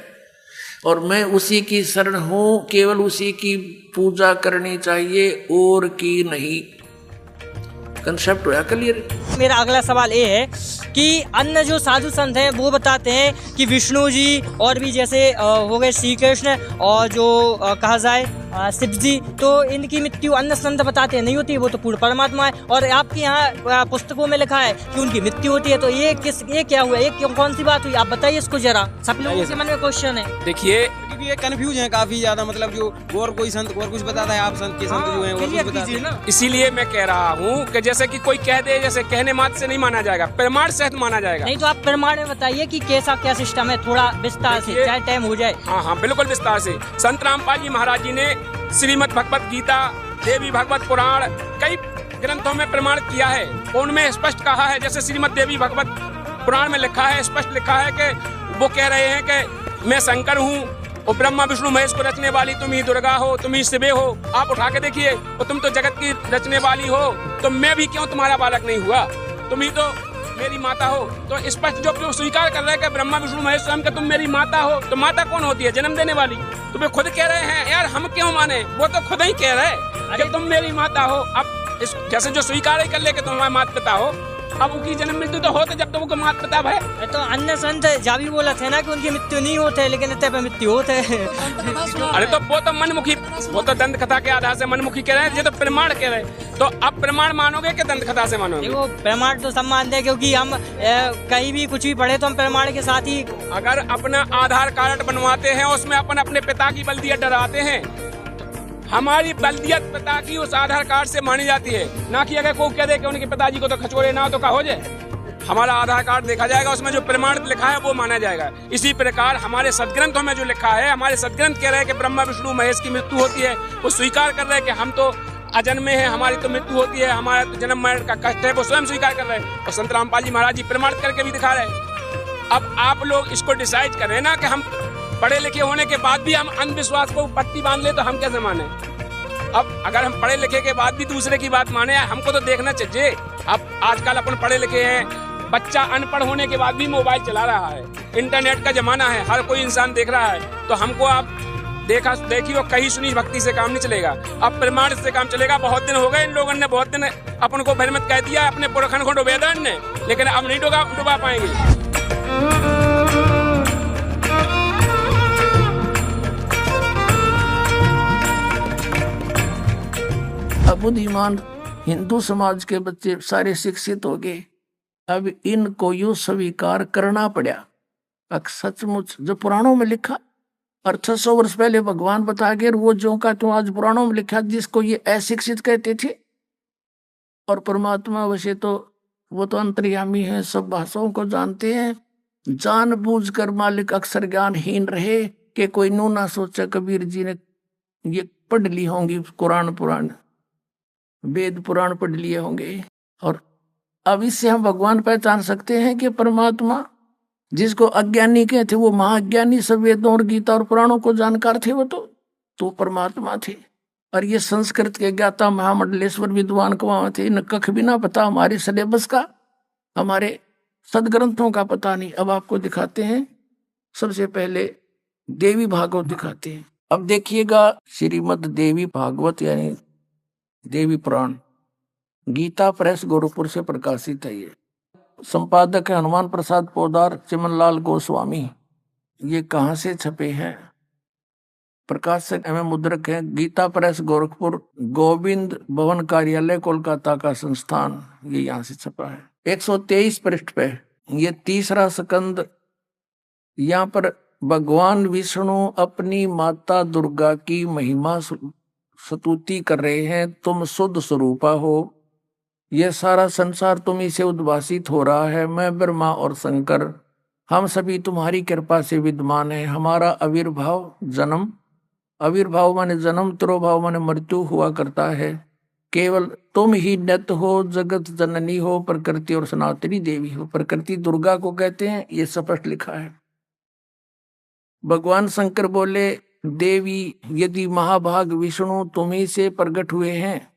और मैं उसी की शरण हूं, केवल उसी की पूजा करनी चाहिए और की नहीं। कंसेप्ट हुआ क्लियर। मेरा अगला सवाल ये है कि अन्य जो साधु संत हैं वो बताते हैं कि विष्णु जी और भी जैसे हो गए श्री कृष्ण और जो कहा जाए शिव जी, तो इनकी मृत्यु अन्य संत बताते हैं नहीं होती, वो तो पूर्ण परमात्मा है। और आपके यहाँ पुस्तकों में लिखा है कि उनकी मृत्यु होती है, तो ये क्या हुआ, ये कौन सी बात हुई, आप बताइए इसको जरा, सब लोगों के मन में क्वेश्चन है। देखिए, क्योंकि ये कंफ्यूज है काफी ज्यादा, मतलब जो और कोई संत और कुछ बताता है, आप संत के संत जो हैं और कुछ बताते हैं ना। इसीलिए मैं कह रहा हूँ कि जैसे कि कोई कह दे, जैसे कहने मात्र से नहीं माना जाएगा, प्रमाण सहित माना जाएगा। नहीं तो आप प्रमाण में बताइए कि कैसा क्या सिस्टम है, थोड़ा विस्तार से, चाहे टाइम हो जाए। हाँ, बिल्कुल विस्तार से। संत रामपाल जी महाराज जी ने श्रीमद् भगवत गीता, देवी भागवत पुराण, कई ग्रंथों में प्रमाण किया है। उनमें स्पष्ट कहा है, जैसे श्रीमद् देवी भागवत पुराण में लिखा है, स्पष्ट लिखा है कि वो कह रहे हैं कि मैं शंकर हूँ और ब्रह्मा विष्णु महेश को रचने वाली तुम ही दुर्गा हो, तुम ही शिवे हो। आप उठा के देखिए, और तुम तो जगत की रचने वाली हो, तो मैं भी क्यों तुम्हारा बालक नहीं हुआ, तुम ही तो मेरी माता हो। तो स्पष्ट जो स्वीकार कर रहे हैं कि ब्रह्मा विष्णु महेश स्वयं तुम मेरी माता हो, तो माता कौन होती है, जन्म देने वाली। तो वे खुद कह रहे हैं, यार हम क्यों माने, वो तो खुद ही कह रहे कि तुम मेरी माता हो। अब इस जैसे जो स्वीकार ही कर ले कि तुम हमारे माता पिता हो, अब उनकी जन्म मृत्यु तो होते जब तो वो माता पिता है। तो अन्य संत जा भी बोला थे ना कि उनकी मृत्यु नहीं होते, लेकिन इतने पे मृत्यु होते। अरे तो वो तो मनमुखी, वो तो दंत कथा के आधार से मनमुखी कह रहे हैं, ये तो प्रमाण कह रहे हैं। तो अब प्रमाण मानोगे कि दंत कथा से मानोगे? देखो, प्रमाण तो सब मानते हैं, क्योंकि हम कहीं भी कुछ भी पढ़े तो हम प्रमाण के साथ ही। अगर अपना आधार कार्ड बनवाते हैं, उसमें अपने पिता की बल्दियत डराते हैं, हमारी बल्दियत पिता की उस आधार कार्ड से मानी जाती है, ना कि अगर कोई कह दे कि उनके पिताजी को तो खचोड़े ना हो तो क्या हो जाए। हमारा आधार कार्ड देखा जाएगा, उसमें जो प्रमाण लिखा है वो माना जाएगा। इसी प्रकार हमारे सदग्रंथों में जो लिखा है, हमारे सदग्रंथ कह रहे हैं कि ब्रह्मा विष्णु महेश की मृत्यु होती है, वो स्वीकार कर रहे हैं कि हम तो अजन्मे हैं, हमारी तो मृत्यु होती है, हमारा तो जन्म मरण का कष्ट है, वो स्वयं स्वीकार कर रहे हैं। और संत रामपाल जी महाराज जी प्रमाण करके भी दिखा रहे हैं। अब आप लोग इसको डिसाइड करें ना कि हम पढ़े लिखे होने के बाद भी हम अंधविश्वास को पट्टी बांध ले, तो हम कैसे माने। अब अगर हम पढ़े लिखे के बाद भी दूसरे की बात माने, हमको तो देखना चाहिए। अब आजकल अपन पढ़े लिखे हैं, बच्चा अनपढ़ होने के बाद भी मोबाइल चला रहा है, इंटरनेट का जमाना है, हर कोई इंसान देख रहा है। तो हमको आप देखी और कहीं सुनी भक्ति से काम नहीं चलेगा, अब प्रमाण से काम चलेगा। बहुत दिन हो गए इन लोगों ने, बहुत दिन अपन को भ्रमित कह दिया, अपने पुरखन को डुबे दन ने, लेकिन अब नहीं डुबा पाएंगे। बुद्धिमान हिंदू समाज के बच्चे सारे शिक्षित हो गए, अब इनको यूं स्वीकार करना पड़ा। अब सचमुच जो पुराणों में लिखा, और 600 वर्ष पहले भगवान बता गए, वो जो का तो आज पुराणों में लिखा, जिसको ये अशिक्षित कहते थे। और परमात्मा वैसे तो वो तो अंतर्यामी है, सब भाषाओं को जानते हैं। जानबूझकर मालिक अक्सर ज्ञानहीन रहे कि कोई नू ना सोचा कबीर जी ने ये पढ़ ली होंगी, कुरान पुराण वेद पुराण पढ़ लिए होंगे। और अब इससे हम भगवान पहचान सकते हैं कि परमात्मा जिसको अज्ञानी कहते वो महाज्ञानी, सब वेदों और गीता और पुराणों को जानकार थे, वो तो परमात्मा थे। और ये संस्कृत के ज्ञाता महामंडलेश्वर विद्वान कहाँ थे, न कख भी ना पता, हमारे सिलेबस का, हमारे सदग्रंथों का पता नहीं। अब आपको दिखाते हैं, सबसे पहले देवी भागवत दिखाते हैं। अब देखिएगा, श्रीमद् देवी भागवत यानी देवी पुराण, गीता प्रेस गोरखपुर से प्रकाशित है। ये संपादक है हनुमान प्रसाद पोदार, चिमनलाल गोस्वामी। ये कहाँ से छपे हैं? प्रकाशक एवं मुद्रक हैं गीता प्रेस गोरखपुर, गोविंद भवन कार्यालय कोलकाता का संस्थान, ये यहाँ से छपा है। 123 पृष्ठ पे ये तीसरा स्कंद, यहाँ पर भगवान विष्णु अपनी माता दुर्गा की महिमा स्तुति कर रहे हैं। तुम शुद्ध स्वरूपा हो, यह सारा संसार तुम्ही से उद्भासित हो रहा है। मैं ब्रह्मा और शंकर हम सभी तुम्हारी कृपा से विद्यमान है। हमारा आविर्भाव जन्म, आविर्भाव माने जन्म, तिरोभाव माने मृत्यु हुआ करता है। केवल तुम ही नित्य हो, जगत जननी हो, प्रकृति और सनातनी देवी हो। प्रकृति दुर्गा को कहते हैं, ये स्पष्ट लिखा है। भगवान शंकर बोले, देवी यदि महाभाग विष्णु तुम्ही से प्रकट हुए हैं,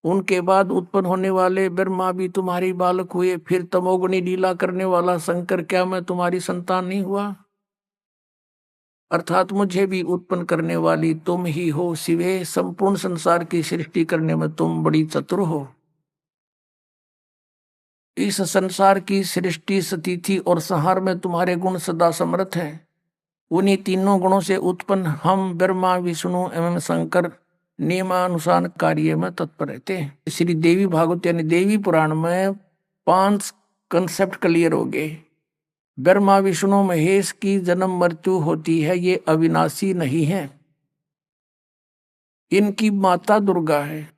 उनके बाद उत्पन्न होने वाले ब्रह्मा भी तुम्हारी बालक हुए, फिर तमोगुणी लीला करने वाला शंकर क्या मैं तुम्हारी संतान नहीं हुआ? अर्थात मुझे भी उत्पन्न करने वाली तुम ही हो शिवे। संपूर्ण संसार की सृष्टि करने में तुम बड़ी चतुर हो। इस संसार की सृष्टि, स्थिति और संहार में तुम्हारे गुण सदा समर्थ हैं। उन्हीं तीनों गुणों से उत्पन्न हम ब्रह्मा विष्णु एवं शंकर नियमानुसार कार्य में तत्पर रहते हैं। श्री देवी भागवत यानी देवी पुराण में 5 कंसेप्ट क्लियर हो गए। ब्रह्मा विष्णु महेश की जन्म मृत्यु होती है, ये अविनाशी नहीं है। इनकी माता दुर्गा है।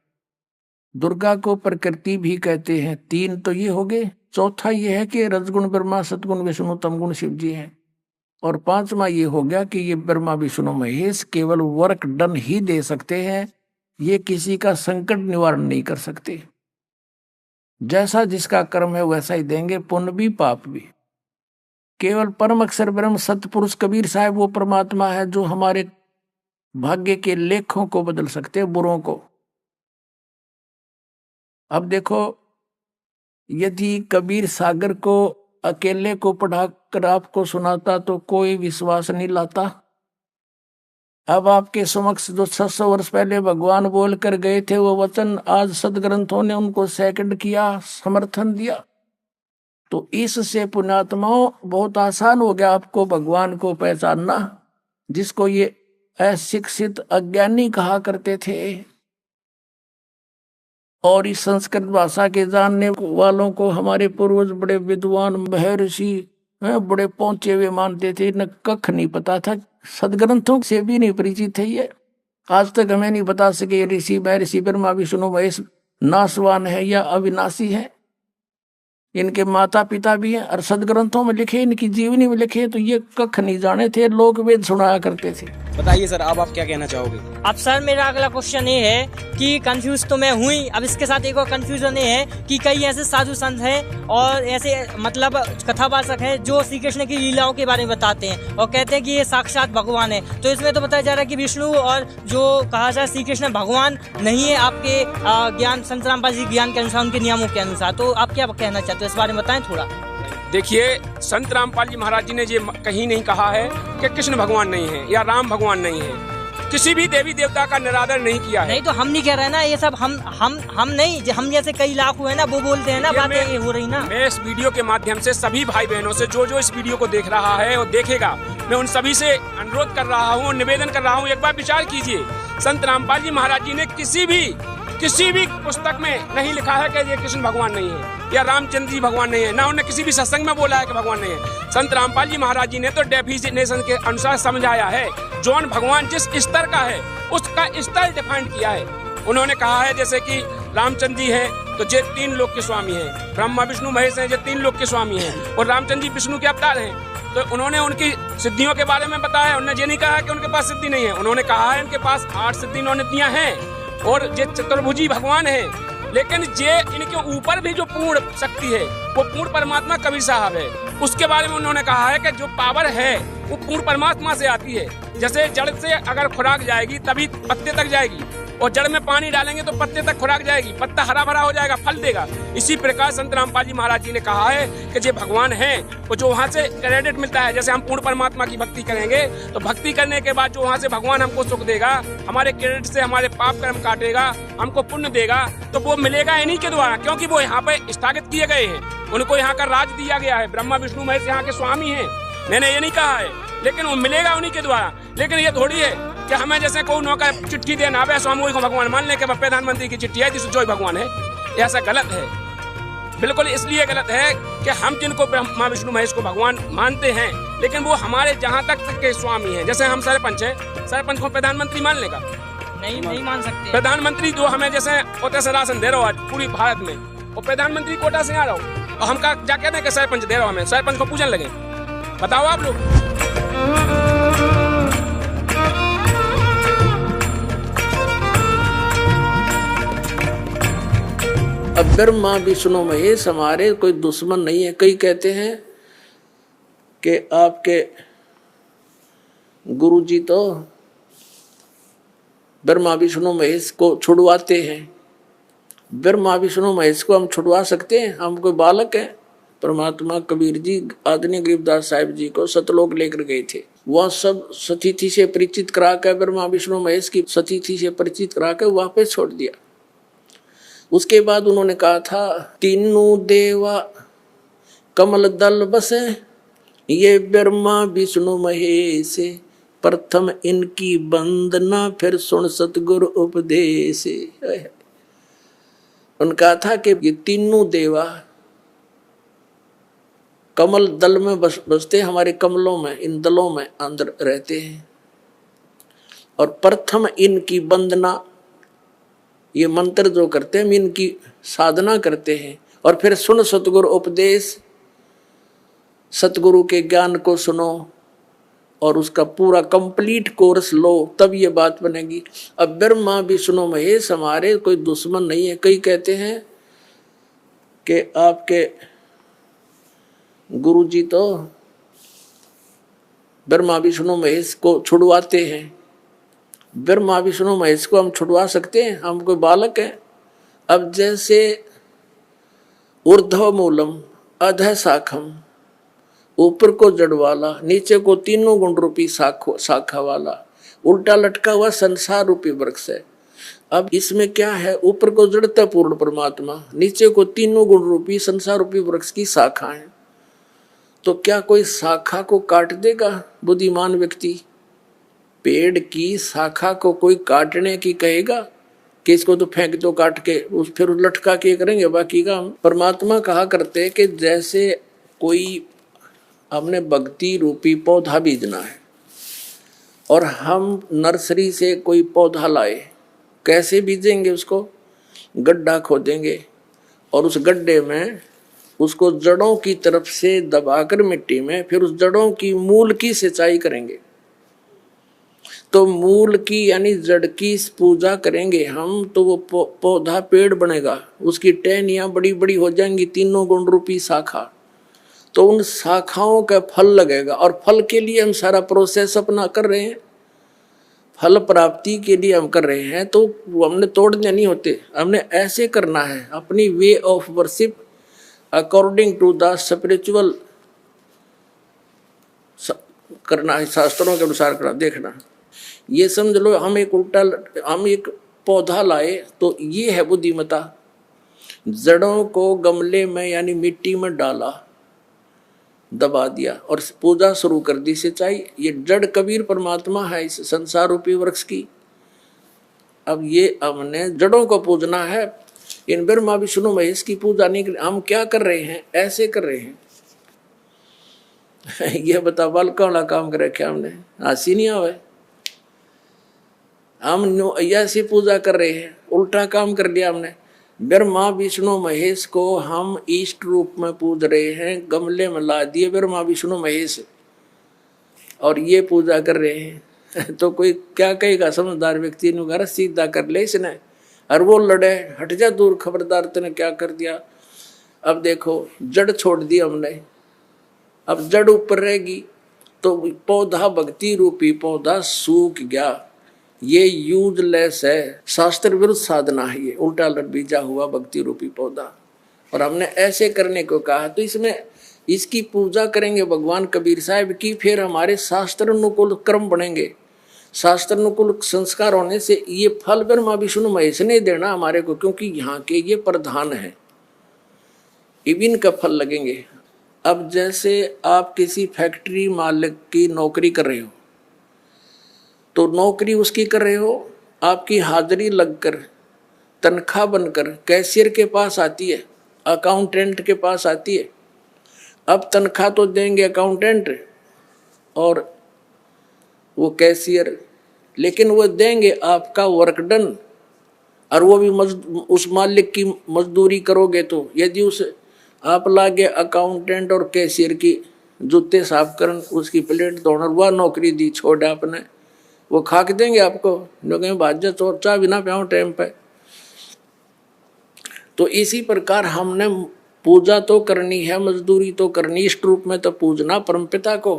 दुर्गा को प्रकृति भी कहते हैं। 3 तो ये हो गए। चौथा ये है कि रजगुण ब्रह्मा, सतगुण विष्णु, तमगुण शिव जी हैं। और 5वां ये हो गया कि ये ब्रह्मा विष्णु महेश केवल वर्क डन ही दे सकते हैं, ये किसी का संकट निवारण नहीं कर सकते। जैसा जिसका कर्म है वैसा ही देंगे, पुण्य भी पाप भी। केवल परम अक्षर ब्रह्म सतपुरुष कबीर साहब वो परमात्मा है जो हमारे भाग्य के लेखों को बदल सकते हैं, बुरों को। अब देखो, यदि कबीर सागर को अकेले को पढ़ाकर आपको सुनाता तो कोई विश्वास नहीं लाता। अब आपके समक्ष जो 600 वर्ष पहले भगवान बोल कर गए थे वो वचन, आज सदग्रंथों ने उनको सेकंड किया, समर्थन दिया। तो इससे पुण्यात्माओं बहुत आसान हो गया आपको भगवान को पहचानना, जिसको ये अशिक्षित अज्ञानी कहा करते थे। और इस संस्कृत भाषा के जानने वालों को हमारे पूर्वज बड़े विद्वान महर्षि बड़े पहुंचे हुए मानते थे। न कख नहीं पता था, सदग्रंथों से भी नहीं परिचित थे। ये आज तक हमें नहीं बता सके ऋषि महर्षि ब्रह्मा विष्णु महेश नाशवान है या अविनाशी है। इनके माता पिता भी हैं और सदग्रंथों में लिखे, इनकी जीवनी में लिखे, तो ये कख नहीं जाने थे, लोक वेद सुनाया करते थे। बताइए सर, अब आप क्या कहना चाहोगे? अब सर मेरा अगला क्वेश्चन ये है कि कंफ्यूज तो मैं हुई, अब इसके साथ एक और कंफ्यूजन ये है कि कई ऐसे साधु संत हैं और ऐसे मतलब कथावाचक हैं जो श्री कृष्ण की लीलाओं के बारे में बताते हैं और कहते हैं कि ये साक्षात भगवान है। तो इसमें तो बताया जा रहा है कि विष्णु और जो कहा जाए श्री कृष्ण भगवान नहीं है आपके ज्ञान, संत रामपाल जी ज्ञान के अनुसार, उनके नियमों के अनुसार। तो आप क्या कहना चाहते हो, इस बारे में बताएं थोड़ा। देखिए, संत रामपाल जी महाराज जी ने ये कहीं नहीं कहा है कि कृष्ण भगवान नहीं है या राम भगवान नहीं है। किसी भी देवी देवता का निरादर नहीं किया है। नहीं तो हम नहीं कह रहे ना, ये सब हम नहीं, हम जैसे कई लाख हुए ना वो बोलते हैं ना, बातें हो रही ना। मैं इस वीडियो के माध्यम से सभी भाई बहनों से जो इस वीडियो को देख रहा है और देखेगा, मैं उन सभी से अनुरोध कर रहा हूँ, निवेदन कर रहा हूँ, एक बार विचार कीजिए। संत रामपाल जी महाराज जी ने किसी भी पुस्तक में नहीं लिखा है कि ये कृष्ण भगवान नहीं है या रामचंद्र जी भगवान नहीं है, ना उन्होंने किसी भी सत्संग में बोला है कि भगवान नहीं है। संत रामपाल जी महाराज जी ने तो डेफिनेशन के अनुसार समझाया है, जौन भगवान जिस स्तर का है उसका स्तर डिफाइन किया है। उन्होंने कहा है जैसे कि रामचंद्र जी है तो ये 3 लोक के स्वामी है, ब्रह्मा विष्णु महेश है, ये 3 लोक के स्वामी है, और रामचंद्र जी विष्णु के अवतार हैं। तो उन्होंने उनकी सिद्धियों के बारे में बताया। उन्होंने ये नहीं कहा कि उनके पास सिद्धि नहीं है, उन्होंने कहा है उनके पास 8 सिद्धि उन्होंने दिया है और ये चतुर्भुजी भगवान है। लेकिन ये इनके ऊपर भी जो पूर्ण शक्ति है वो पूर्ण परमात्मा कबीर साहब है। उसके बारे में उन्होंने कहा है कि जो पावर है वो पूर्ण परमात्मा से आती है। जैसे जड़ से अगर खुराक जाएगी तभी पत्ते तक जाएगी, और जड़ में पानी डालेंगे तो पत्ते तक खुराक जाएगी, पत्ता हरा भरा हो जाएगा, फल देगा। इसी प्रकार संत रामपाल जी महाराज जी ने कहा है कि जो भगवान है वो जो वहाँ से क्रेडिट मिलता है, जैसे हम पूर्ण परमात्मा की भक्ति करेंगे तो भक्ति करने के बाद जो वहाँ से भगवान हमको सुख देगा, हमारे क्रेडिट से हमारे पाप कर्म काटेगा, हमको पुण्य देगा, तो वो मिलेगा इन्हीं के द्वारा, क्योंकि वो यहाँ पे स्थापित किए गए हैं। उनको यहाँ का राज दिया गया है, ब्रह्मा विष्णु महेश यहाँ के स्वामी हैं। मैंने ये नहीं कहा है, लेकिन वो मिलेगा उन्हीं के द्वारा। लेकिन ये थोड़ी है कि हमें जैसे कोई नौका चिट्ठी देना आवे सो हम वही को भगवान मान लें कि प्रधानमंत्री की चिट्ठी आई थी जो ही भगवान है, ऐसा गलत है। बिल्कुल इसलिए गलत है कि हम जिनको ब्रह्मा विष्णु महेश को भगवान मानते हैं, लेकिन वो हमारे जहाँ तक के स्वामी हैं। जैसे हम सरपंच हैं, सरपंच को प्रधानमंत्री मान लेगा? नहीं मान सकते। प्रधानमंत्री जो हमें जैसे कोटे से राशन दे रहा हो आज पूरी भारत में, और प्रधानमंत्री कोटा से आ रहा हो, और हम क्या कहते हैं कि सरपंच दे रहा हो, हमें सरपंच को पूजन लगे? बताओ आप लोग। अब ब्रह्मा विष्णु महेश हमारे कोई दुश्मन नहीं है। कई कहते हैं कि आपके गुरुजी तो ब्रह्मा विष्णु महेश को छुड़वाते हैं। ब्रह्मा विष्णु महेश को हम छुड़वा सकते हैं? हम कोई बालक हैं? परमात्मा कबीर जी आदरणीय गरीबदास साहिब जी को सतलोक लेकर गए थे। वह सब सतिथि से परिचित करा कर, ब्रह्मा विष्णु महेश की सतिथि से परिचित करा कर वापस छोड़ दिया। उसके बाद उन्होंने कहा था, तीनों देवा कमल दल बसे, ये ब्रह्मा विष्णु महेश, प्रथम इनकी वंदना फिर सुन सतगुरु उपदेश। उन्होंने कहा था कि ये तीनों देवा कमल दल में बसते, हमारे कमलों में, इन दलों में अंदर रहते हैं, और प्रथम इनकी वंदना, ये मंत्र जो करते हैं इनकी साधना करते हैं, और फिर सुन सतगुरु उपदेश, सतगुरु के ज्ञान को सुनो और उसका पूरा कंप्लीट कोर्स लो, तब ये बात बनेगी। अब ब्रह्मा विष्णु महेश हमारे कोई दुश्मन नहीं है। कई कहते हैं कि आपके गुरुजी तो ब्रह्मा विष्णु महेश को छुड़वाते हैं। ब्रह्मा विष्णु महेश को हम छुड़वा सकते हैं? हम कोई बालक हैं? अब जैसे ऊर्ध्व मूलम अधः शाखम, ऊपर को जड़ वाला, नीचे को तीनों गुण रूपी शाखा वाला, उल्टा लटका हुआ संसार रूपी वृक्ष है। अब इसमें क्या है? ऊपर को जड़ता पूर्ण परमात्मा, नीचे को तीनों गुण रूपी संसार रूपी वृक्ष की शाखा है। तो क्या कोई शाखा को काट देगा बुद्धिमान व्यक्ति? पेड़ की शाखा को कोई काटने की कहेगा कि इसको तो फेंक दो काट के, फिर लटका के करेंगे बाकी का? परमात्मा कहा करते कि जैसे कोई हमने भक्ति रूपी पौधा बीजना है और हम नर्सरी से कोई पौधा लाए, कैसे बीजेंगे? उसको गड्ढा खोदेंगे और उस गड्ढे में उसको जड़ों की तरफ से दबाकर मिट्टी में, फिर उस जड़ों की मूल की सिंचाई करेंगे। तो मूल की यानी जड़ की पूजा करेंगे हम, तो वो पौधा पेड़ बनेगा, उसकी टहनियां बड़ी बड़ी हो जाएंगी, तीनों गुण रूपी शाखा। तो उन शाखाओं का फल लगेगा, और फल के लिए हम सारा प्रोसेस अपना कर रहे हैं, फल प्राप्ति के लिए हम कर रहे हैं। तो वो हमने तोड़ने नहीं होते, हमने ऐसे करना है, अपनी way of worship according to the spiritual करना है, शास्त्रों के अनुसार करना। देखना, ये समझ लो हम एक पौधा लाए, तो ये है बुद्धिमता। जड़ों को गमले में यानी मिट्टी में डाला, दबा दिया और पूजा शुरू कर दी, सिंचाई। ये जड़ कबीर परमात्मा है इस संसार रूपी वृक्ष की। अब ये हमने जड़ों को पूजना है, इन ब्रह्मा विष्णु महेश की पूजा नहीं कर। हम क्या कर रहे हैं? ऐसे कर रहे हैं। ये बता बालका वाला काम कर रखे हमने, हंसी नहीं आवे। हम ऐसी पूजा कर रहे हैं, उल्टा काम कर लिया हमने। ब्रह्मा विष्णु महेश को हम इष्ट रूप में पूज रहे हैं, गमले में ला दिए ब्रह्मा विष्णु महेश और ये पूजा कर रहे हैं। तो कोई क्या कहेगा? समझदार व्यक्ति ने घर सीधा कर ले इसने, और वो लड़े, हट जा दूर, खबरदार तूने क्या कर दिया। अब देखो जड़ छोड़ दी हमने, अब जड़ ऊपर रहेगी तो पौधा, भक्ति रूपी पौधा सूख गया। ये यूजलेस है, शास्त्र विरुद्ध साधना है, ये उल्टा लट बीजा हुआ भक्ति रूपी पौधा। और हमने ऐसे करने को कहा, तो इसमें इसकी पूजा करेंगे भगवान कबीर साहब की, फिर हमारे शास्त्र अनुकूल कर्म बनेंगे। शास्त्र अनुकूल संस्कार होने से ये फल ब्रह्मा विष्णु महेश ने देना हमारे को, क्योंकि यहाँ के ये प्रधान है, इबिन का फल लगेंगे। अब जैसे आप किसी फैक्ट्री मालिक की नौकरी कर रहे हो तो नौकरी उसकी कर रहे हो, आपकी हाजिरी लगकर तनख्वाह बनकर कैशियर के पास आती है, अकाउंटेंट के पास आती है। अब तनख्वाह तो देंगे अकाउंटेंट और वो कैशियर, लेकिन वो देंगे आपका वर्क डन, और वो भी उस मालिक की मजदूरी करोगे। तो यदि उस आप लागे अकाउंटेंट और कैशियर की जूते साफ करन, उसकी प्लेट धोना, वह नौकरी दी छोड़ आपने, वो खा के देंगे आपको, लोग भाज्य चोर चाह बिना प्याओ टाइम पे। तो इसी प्रकार हमने पूजा तो करनी है, मजदूरी तो करनी, इष्ट रूप में तो पूजना परमपिता को,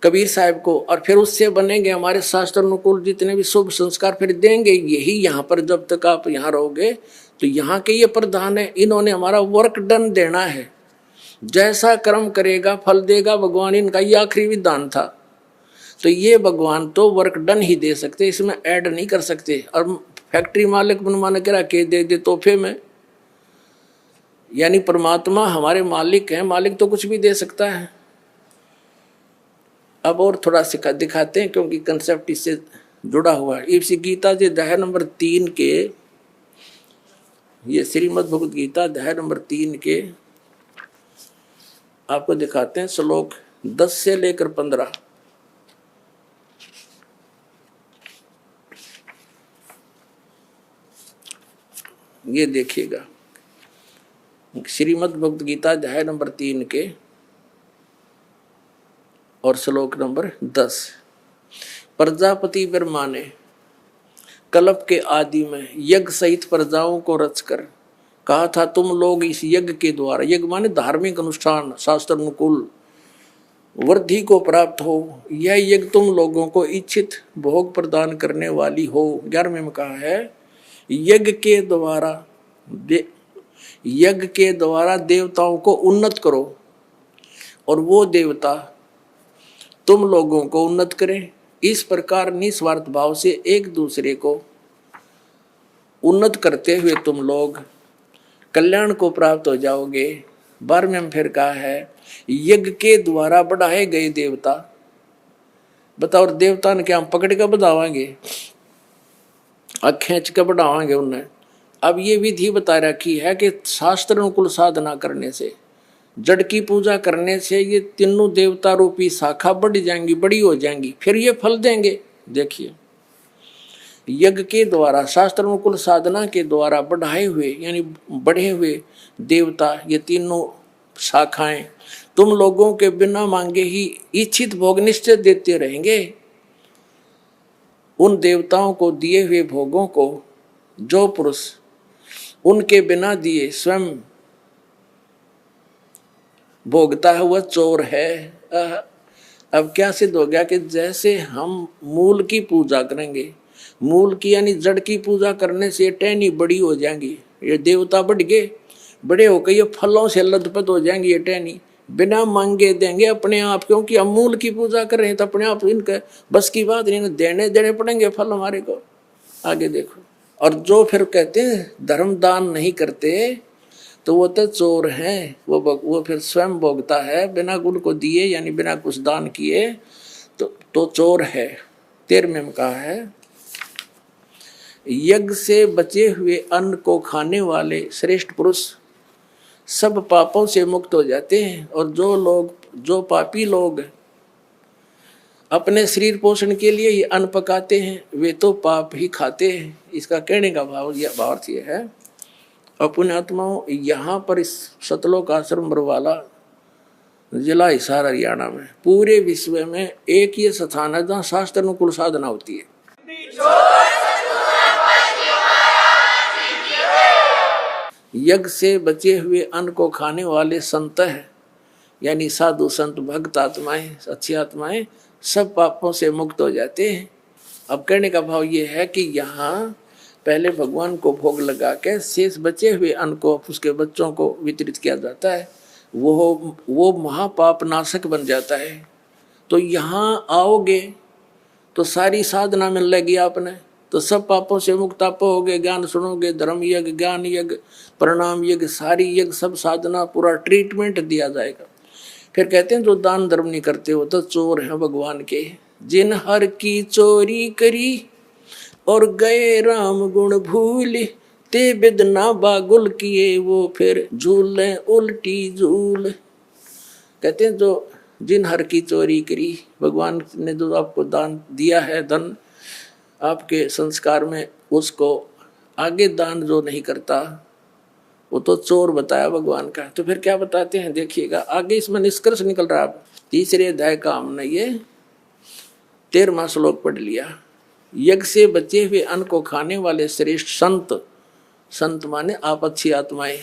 कबीर साहब को, और फिर उससे बनेंगे हमारे शास्त्र अनुकूल जितने भी शुभ संस्कार फिर देंगे। यही यहाँ पर जब तक आप यहाँ रहोगे तो यहाँ के ये प्रधान है, इन्होंने हमारा वर्क डन देना है। जैसा कर्म करेगा फल देगा भगवान, इनका ये आखिरी विधान था। तो ये भगवान तो वर्क डन ही दे सकते, इसमें ऐड नहीं कर सकते। और फैक्ट्री मालिक बनवाने के रखे दे दे तोहफे में, यानी परमात्मा हमारे मालिक हैं, मालिक तो कुछ भी दे सकता है। अब और थोड़ा सिखा दिखाते हैं क्योंकि कंसेप्ट इससे जुड़ा हुआ है। इसी गीता जी अध्याय नंबर 3 के, ये श्रीमद् भगवद गीता अध्याय नंबर 3 के आपको दिखाते हैं श्लोक 10 से लेकर 15। ये देखिएगा, श्रीमद् भगवद गीता अध्याय नंबर 3 के और श्लोक नंबर 10। प्रजापति ब्रह्मा ने कल्प के आदि में यज्ञ सहित प्रजाओं को रचकर कहा था, तुम लोग इस यज्ञ के द्वारा, यज्ञ माने धार्मिक अनुष्ठान, शास्त्र अनुकूल वृद्धि को प्राप्त हो। यह यज्ञ तुम लोगों को इच्छित भोग प्रदान करने वाली हो। 11वें में कहा है, यज्ञ के द्वारा देवताओं को उन्नत करो और वो देवता तुम लोगों को उन्नत करें। इस प्रकार निस्वार्थ भाव से एक दूसरे को उन्नत करते हुए तुम लोग कल्याण को प्राप्त हो जाओगे। 12वें में फिर कहा है, यज्ञ के द्वारा बढ़ाए गए देवता, बताओ देवता ने क्या हम पकड़ कर बढ़ावांगे, खींच कर बढ़ावांगे उन्हें। अब ये विधि बता रखी है कि शास्त्र अनुकूल साधना करने से, जड़ की पूजा करने से ये तीनों देवता रूपी शाखा बढ़ जाएंगी, बड़ी हो जाएंगी, फिर ये फल देंगे। देखिए, यज्ञ के द्वारा, शास्त्र अनुकूल साधना के द्वारा बढ़ाए हुए यानी बढ़े हुए देवता, ये तीनों शाखाएं तुम लोगों के बिना मांगे ही इच्छित भोग निश्चय देते रहेंगे। उन देवताओं को दिए हुए भोगों को जो पुरुष उनके बिना दिए स्वयं भोगता है वह चोर है। अब क्या सिद्ध हो गया कि जैसे हम मूल की पूजा करेंगे, मूल की यानी जड़ की पूजा करने से टहनी बड़ी हो जाएंगी, ये देवता बढ़ गए, बड़े होकर ये फलों से लदपत हो जाएंगी, ये टहनी बिना मांगे देंगे अपने आप, क्योंकि हम मूल की पूजा कर रहे हैं तो अपने आप इनका बस की बात नहीं, देने पड़ेंगे फल हमारे को। आगे देखो, और जो फिर कहते हैं धर्म दान नहीं करते तो वो तो चोर हैं, वो फिर स्वयं भोगता है बिना गुण को दिए यानी बिना कुछ दान किए, तो चोर है। 13वें में कहा है, यज्ञ से बचे हुए अन्न को खाने वाले श्रेष्ठ पुरुष सब पापों से मुक्त हो जाते हैं। और जो पापी लोग अपने शरीर पोषण के लिए ये अन्न पकाते हैं वे तो पाप ही खाते हैं। इसका कहने का भावार्थ ये है, अपने आत्माओं यहाँ पर इस सतलोक आश्रम बरवाला जिला हिसार हरियाणा में पूरे विश्व में एक ये स्थान है जहाँ शास्त्र अनुकूल साधना होती है। यज्ञ से बचे हुए अन्न को खाने वाले संत है यानी साधु संत भक्त आत्माएं अच्छी आत्माएं सब पापों से मुक्त हो जाते हैं। अब कहने का भाव ये है कि यहाँ पहले भगवान को भोग लगा के शेष बचे हुए अन्न को उसके बच्चों को वितरित किया जाता है, वो महापाप नाशक बन जाता है। तो यहाँ आओगे तो सारी साधना मिल लगी आपने, तो सब पापों से मुक्त आप होगे। ज्ञान सुनोगे, धर्म यज्ञ, ज्ञान यज्ञ, प्रणाम यज्ञ, सारी यज्ञ, सब साधना पूरा ट्रीटमेंट दिया जाएगा। फिर कहते हैं जो दान धर्म नहीं करते हो तो चोर हैं भगवान के, जिन हर की चोरी करी और गए राम गुण भूल, ते बिदना बागुल किए वो फिर झूले उल्टी झूल। कहते हैं जो जिन हर की चोरी करी, भगवान ने जो आपको दान दिया है, धन आपके संस्कार में, उसको आगे दान जो नहीं करता वो तो चोर बताया भगवान का। तो फिर क्या बताते हैं देखिएगा आगे, इसमें निष्कर्ष निकल रहा है। तीसरे अध्याय का हमने ये 13वां श्लोक पढ़ लिया। यज्ञ से बचे हुए अन्न को खाने वाले श्रेष्ठ संत, संत माने आप अच्छी आत्माएं,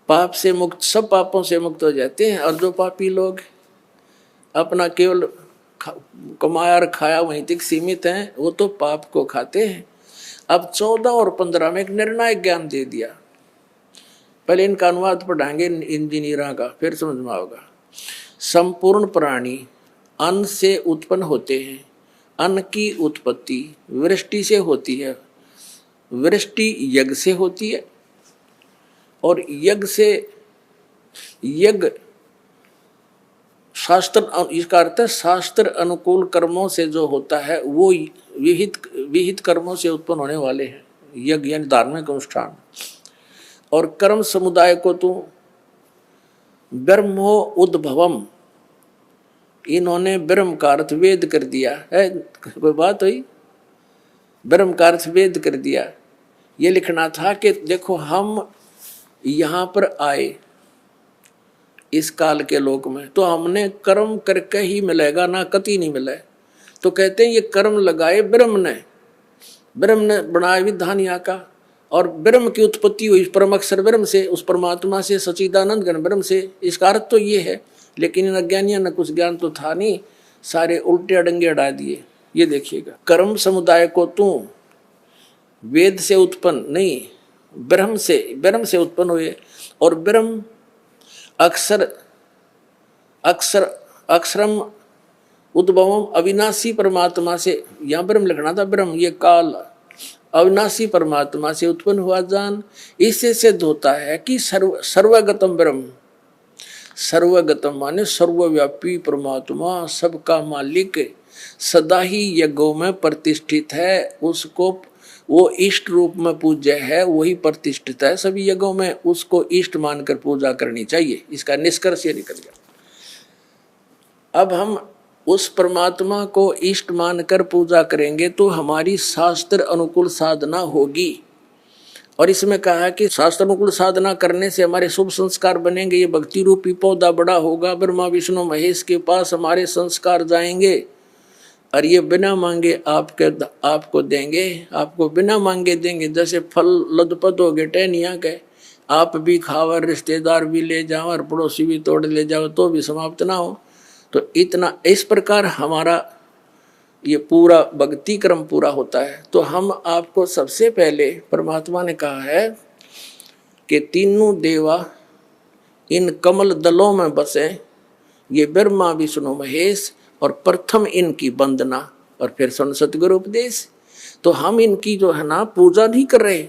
पाप से मुक्त, सब पापों से मुक्त हो जाते हैं। और जो पापी लोग अपना केवल कमाया और खाया वहीं तक सीमित हैं, वो तो पाप को खाते हैं। अब 14 और 15 में एक निर्णायक ज्ञान दे दिया। पहले इनका अनुवाद पढ़ाएंगे इंजीनियरों का, फिर समझ में आएगा। संपूर्ण प्राणी अन्न से उत्पन्न होते हैं। अन्न की उत्पत्ति वृष्टि से होती है, वृष्टि यज्ञ से होती है, और यज्ञ से, यज्ञ शास्त्र, इसका अर्थ है शास्त्र अनुकूल कर्मों से जो होता है वो विहित कर्मों से उत्पन्न होने वाले हैं, यज्ञ यानी धार्मिक अनुष्ठान। और कर्म समुदाय को तो ब्रह्मो उद्भवम, इन्होंने ब्रह्म का अर्थ वेद कर दिया है। कोई बात हुई? ब्रह्म का अर्थ वेद कर दिया। ये लिखना था कि देखो हम यहाँ पर आए इस काल के लोक में, तो हमने कर्म करके ही मिलेगा, ना कति नहीं मिले। तो कहते हैं ये कर्म लगाए ब्रह्म ने बनाया विधान यहाँ का, और ब्रह्म की उत्पत्ति हुई परम अक्षर ब्रह्म से, उस परमात्मा से, सच्चिदानंद घन ब्रह्म से। इसका अर्थ तो ये है, लेकिन इन अज्ञानियों ने कुछ ज्ञान तो था नहीं, सारे उल्टे अडंगे अड़ा दिए। ये देखिएगा, कर्म समुदाय को तू वेद से उत्पन्न नहीं, ब्रह्म से उत्पन्न हुए। और ब्रह्म अक्षरम उद्भवम अविनाशी परमात्मा से, यहाँ ब्रह्म लिखना था, ब्रह्म ये काल अविनाशी परमात्मा से उत्पन्न हुआ जान। इससे सिद्ध होता है कि सर्वगतम ब्रह्म, सर्वगतम माने सर्वव्यापी परमात्मा, सबका मालिक, सदा ही यज्ञों में प्रतिष्ठित है। उसको वो इष्ट रूप में पूज्य है, वही प्रतिष्ठित है सभी यज्ञों में, उसको इष्ट मानकर पूजा करनी चाहिए। इसका निष्कर्ष ये निकल गया। अब हम उस परमात्मा को इष्ट मानकर पूजा करेंगे तो हमारी शास्त्र अनुकूल साधना होगी। और इसमें कहा है कि शास्त्र अनुकूल साधना करने से हमारे शुभ संस्कार बनेंगे। ये भक्ति रूपी पौधा बड़ा होगा, ब्रह्मा विष्णु महेश के पास हमारे संस्कार जाएंगे, और ये बिना मांगे आपको देंगे, आपको बिना मांगे देंगे। जैसे फल लदपत हो गए टहनिया के, आप भी खाओ, रिश्तेदार भी ले जाओ, और पड़ोसी भी तोड़ ले जाओ, तो भी समाप्त ना हो। तो इतना इस प्रकार हमारा ये पूरा भक्ति क्रम पूरा होता है। तो हम आपको सबसे पहले परमात्मा ने कहा है कि तीनों देवा इन कमल दलों में बसे, ये ब्रह्मा विष्णु महेश, और प्रथम इनकी वंदना, और फिर सतगुरु उपदेश। तो हम इनकी जो है ना पूजा नहीं कर रहे,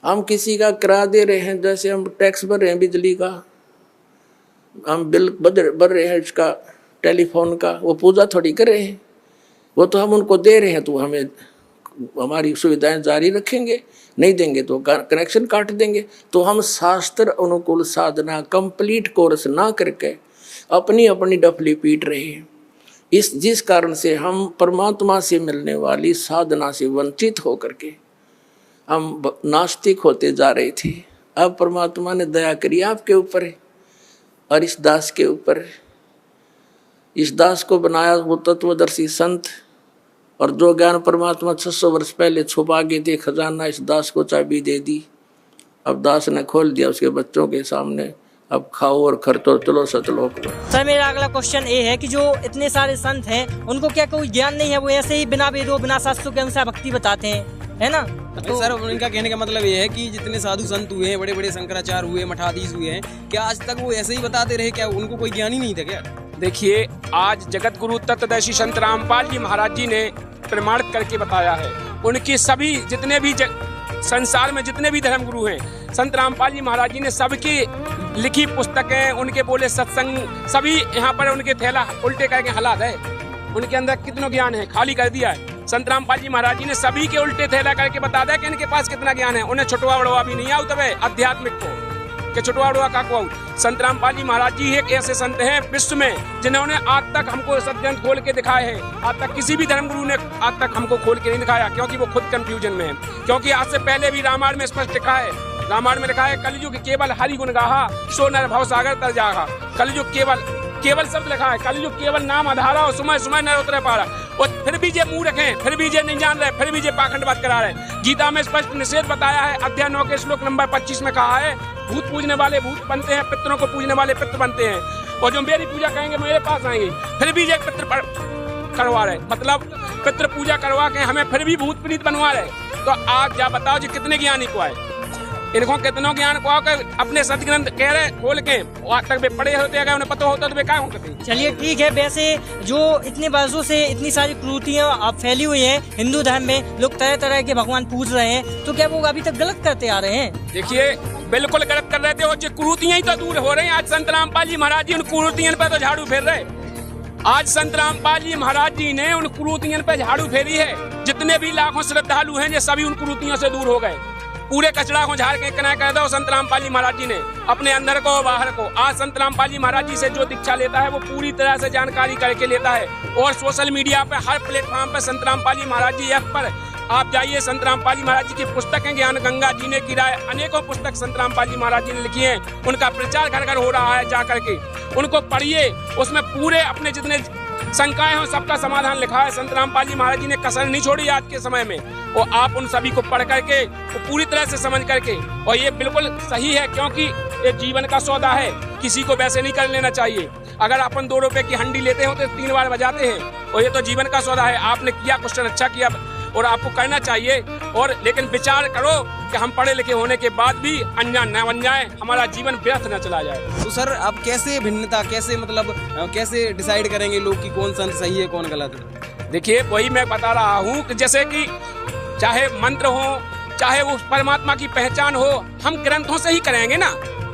हम किसी का किराया दे रहे हैं, जैसे हम टैक्स भर रहे हैं बिजली का, हम बिल भर रहे हैं इसका टेलीफोन का, वो पूजा थोड़ी कर रहे हैं, वो तो हम उनको दे रहे हैं। तो हमें हमारी सुविधाएं जारी रखेंगे, नहीं देंगे तो कनेक्शन काट देंगे। तो हम शास्त्र अनुकूल साधना कंप्लीट कोर्स ना करके अपनी अपनी डफली पीट रहे हैं। जिस कारण से हम परमात्मा से मिलने वाली साधना से वंचित होकर के हम नास्तिक होते जा रहे थे। अब परमात्मा ने दया करी आपके ऊपर है, और इस दास के ऊपर। इस दास को बनाया वो तत्वदर्शी संत, और जो ज्ञान परमात्मा 600 वर्ष पहले छुपा के थे खजाना, इस दास को चाबी दे दी। अब दास ने खोल दिया उसके बच्चों के सामने, अब खाओ और खर्चो, चलो सतलोक में। सर मेरा अगला क्वेश्चन ये है कि जो इतने सारे संत हैं उनको क्या कोई ज्ञान नहीं है? वो ऐसे ही बिना वेदों बिना शास्त्रों के अनुसार भक्ति बताते हैं, है ना? तो सर उनका कहने का मतलब ये है कि जितने साधु संत हुए हैं, बड़े बड़े शंकराचार्य हुए, मठाधीश हुए हैं, क्या आज तक वो ऐसे ही बताते रहे? क्या उनको कोई ज्ञान ही नहीं था क्या? देखिए, आज जगत गुरु तत्वदर्शी संत रामपाल जी महाराज जी ने प्रमाणित करके बताया है। उनकी सभी जितने भी संसार में जितने भी धर्म गुरु हैं, संत रामपाल जी महाराज जी ने सबकी लिखी पुस्तकें, उनके बोले सत्संग, सभी यहाँ पर उनके थैला उल्टे करके हालात है। उनके अंदर कितना ज्ञान है, खाली कर दिया है। संत रामपाल जी महाराज जी ने सभी के उल्टे थैला करके बता दिया कि इनके पास कितना ज्ञान है। उन्हें छुटवा बड़वा भी नहीं आऊ तब आध्यात्मिक को कि छुटवा बड़वा का को। संत रामपाल जी महाराज जी एक ऐसे संत हैं विश्व में जिन्होंने आज तक हमको सत्य खोल के दिखाए हैं। आज तक किसी भी धर्मगुरु ने आज तक हमको खोल के नहीं दिखाया, क्योंकि वो खुद कंफ्यूजन में है। क्योंकि आज से पहले भी रामायण में स्पष्ट लिखा है, रामायण में लिखा है कलयुग केवल हरि गुण गाहा, सो नर भव सागर तर जागा। कलयुग केवल शब्द लिखा है, कलयुग केवल नाम आधारा और सुमय सुमय नर उतरे पारा। और फिर भी जे मुंह रखे, फिर भी जे नहीं जान रहे, फिर भी जे पाखंड बात करा रहे। गीता में स्पष्ट निषेध बताया है, अध्याय 9 के श्लोक नंबर 25 में कहा है, भूत पूजने वाले भूत बनते हैं, पितरों को पूजने वाले पितर बनते हैं, और जो मेरी पूजा करेंगे मेरे पास आएंगे। फिर भी जे पितर करवा रहे, मतलब पितृ पूजा करवा के हमें फिर भी भूत प्रीत बनवा रहे। तो आज जा बताओ जी कितने ज्ञानी को आए, इनको कितनों ज्ञान को आकर अपने सदग्रंथ कह रहे खोल के आज तक वे पढ़े होते हैं, उन्हें पता होता तो वे क्या होते। चलिए ठीक है। वैसे जो इतने वर्षों से इतनी सारी क्रूतियाँ अब फैली हुई हैं हिंदू धर्म में, लोग तरह तरह के भगवान पूज रहे हैं, तो क्या वो अभी तक गलत करते आ रहे हैं? देखिए बिल्कुल गलत कर रहे थे, और जो क्रूतियाँ ही तो दूर हो रही हैं। आज संत रामपाल जी महाराज जी उन क्रूतियों पर तो झाड़ू फेर रहे। आज संत रामपाल जी महाराज जी ने उन क्रूतियों पर झाड़ू फेरी है। जितने भी लाखों श्रद्धालु हैं ये सभी उन क्रूतियों से दूर हो गए। पूरे कचड़ा को झाड़ के किनारे कर दो संत रामपाल जी महाराज जी ने, अपने अंदर को बाहर को। आज संत रामपाल जी महाराज जी से जो दीक्षा लेता है वो पूरी तरह से जानकारी करके लेता है। और सोशल मीडिया पे हर प्लेटफॉर्म पे संत रामपाल जी महाराज जी ऐप पर आप जाइए, संत रामपाल जी महाराज जी की पुस्तकें ज्ञान गंगा जीने की राय, अनेकों पुस्तक संत रामपाल जी महाराज जी ने लिखी हैं। उनका प्रचार घर घर हो रहा है, जा करके उनको पढ़िए। उसमें पूरे अपने जितने शंकाएं हो सबका समाधान लिखा है। संत रामपाल जी महाराज जी ने कसर नहीं छोड़ी आज के समय में। और आप उन सभी को पढ़ करके पूरी तरह से समझ करके, और ये बिल्कुल सही है क्योंकि ये जीवन का सौदा है, किसी को वैसे नहीं कर लेना चाहिए। अगर अपन 2 रुपए की हंडी लेते हो तो 3 बार बजाते हैं, और ये तो जीवन का सौदा है। आपने किया क्वेश्चन अच्छा किया और आपको करना चाहिए, और लेकिन विचार करो कि हम पढ़े लिखे होने के बाद भी अनजान न बन जाए, हमारा जीवन व्यर्थ न चला जाए। तो सर अब कैसे भिन्नता, कैसे मतलब कैसे डिसाइड करेंगे लोग कि कौन संत सही है कौन गलत है? देखिए वही मैं बता रहा हूँ कि जैसे कि चाहे मंत्र हो, चाहे वो परमात्मा की पहचान हो, हम ग्रंथों से ही करेंगे ना।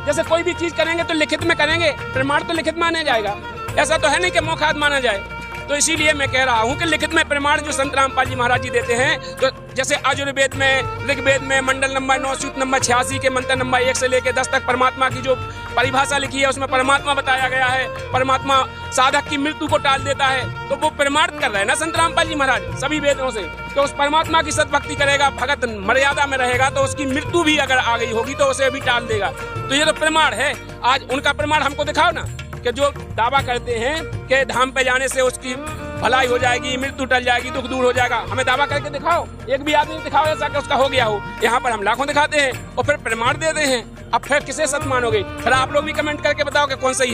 जैसे कोई भी चीज करेंगे तो लिखित में करेंगे, प्रमाण तो लिखित माना जाएगा। ऐसा तो है नहीं कि मौखात माना जाए। तो इसीलिए मैं कह रहा हूँ कि लिखित में प्रमाण जो संत रामपाल जी महाराज जी देते हैं, तो जैसे आयुर्वेद में, ऋग्वेद में मंडल नंबर 9 सूत्र नंबर 86 के मंत्र नंबर 1 से लेकर 10 तक परमात्मा की जो परिभाषा लिखी है उसमें परमात्मा बताया गया है। परमात्मा साधक की मृत्यु को टाल देता है, तो वो प्रमाण कर रहे हैं ना संत रामपाल जी महाराज सभी वेदों से। तो उस परमात्मा की सद्भक्ति करेगा, भगत मर्यादा में रहेगा, तो उसकी मृत्यु भी अगर आ गई होगी तो उसे भी टाल देगा। तो ये तो प्रमाण है। आज उनका प्रमाण हमको दिखाओ ना, कि जो दावा करते हैं कि धाम पे जाने से उसकी भलाई हो जाएगी, मृत्यु टल जाएगी, दुख दूर हो जाएगा। हमें दावा करके दिखाओ, एक भी आदमी दिखाओ ऐसा कि उसका हो गया हो। यहाँ पर हम लाखों दिखाते हैं और फिर प्रमाण देते हैं। अब फिर किसे सत मानोगे? फिर आप लोग भी कमेंट करके बताओ कि कौन सही है।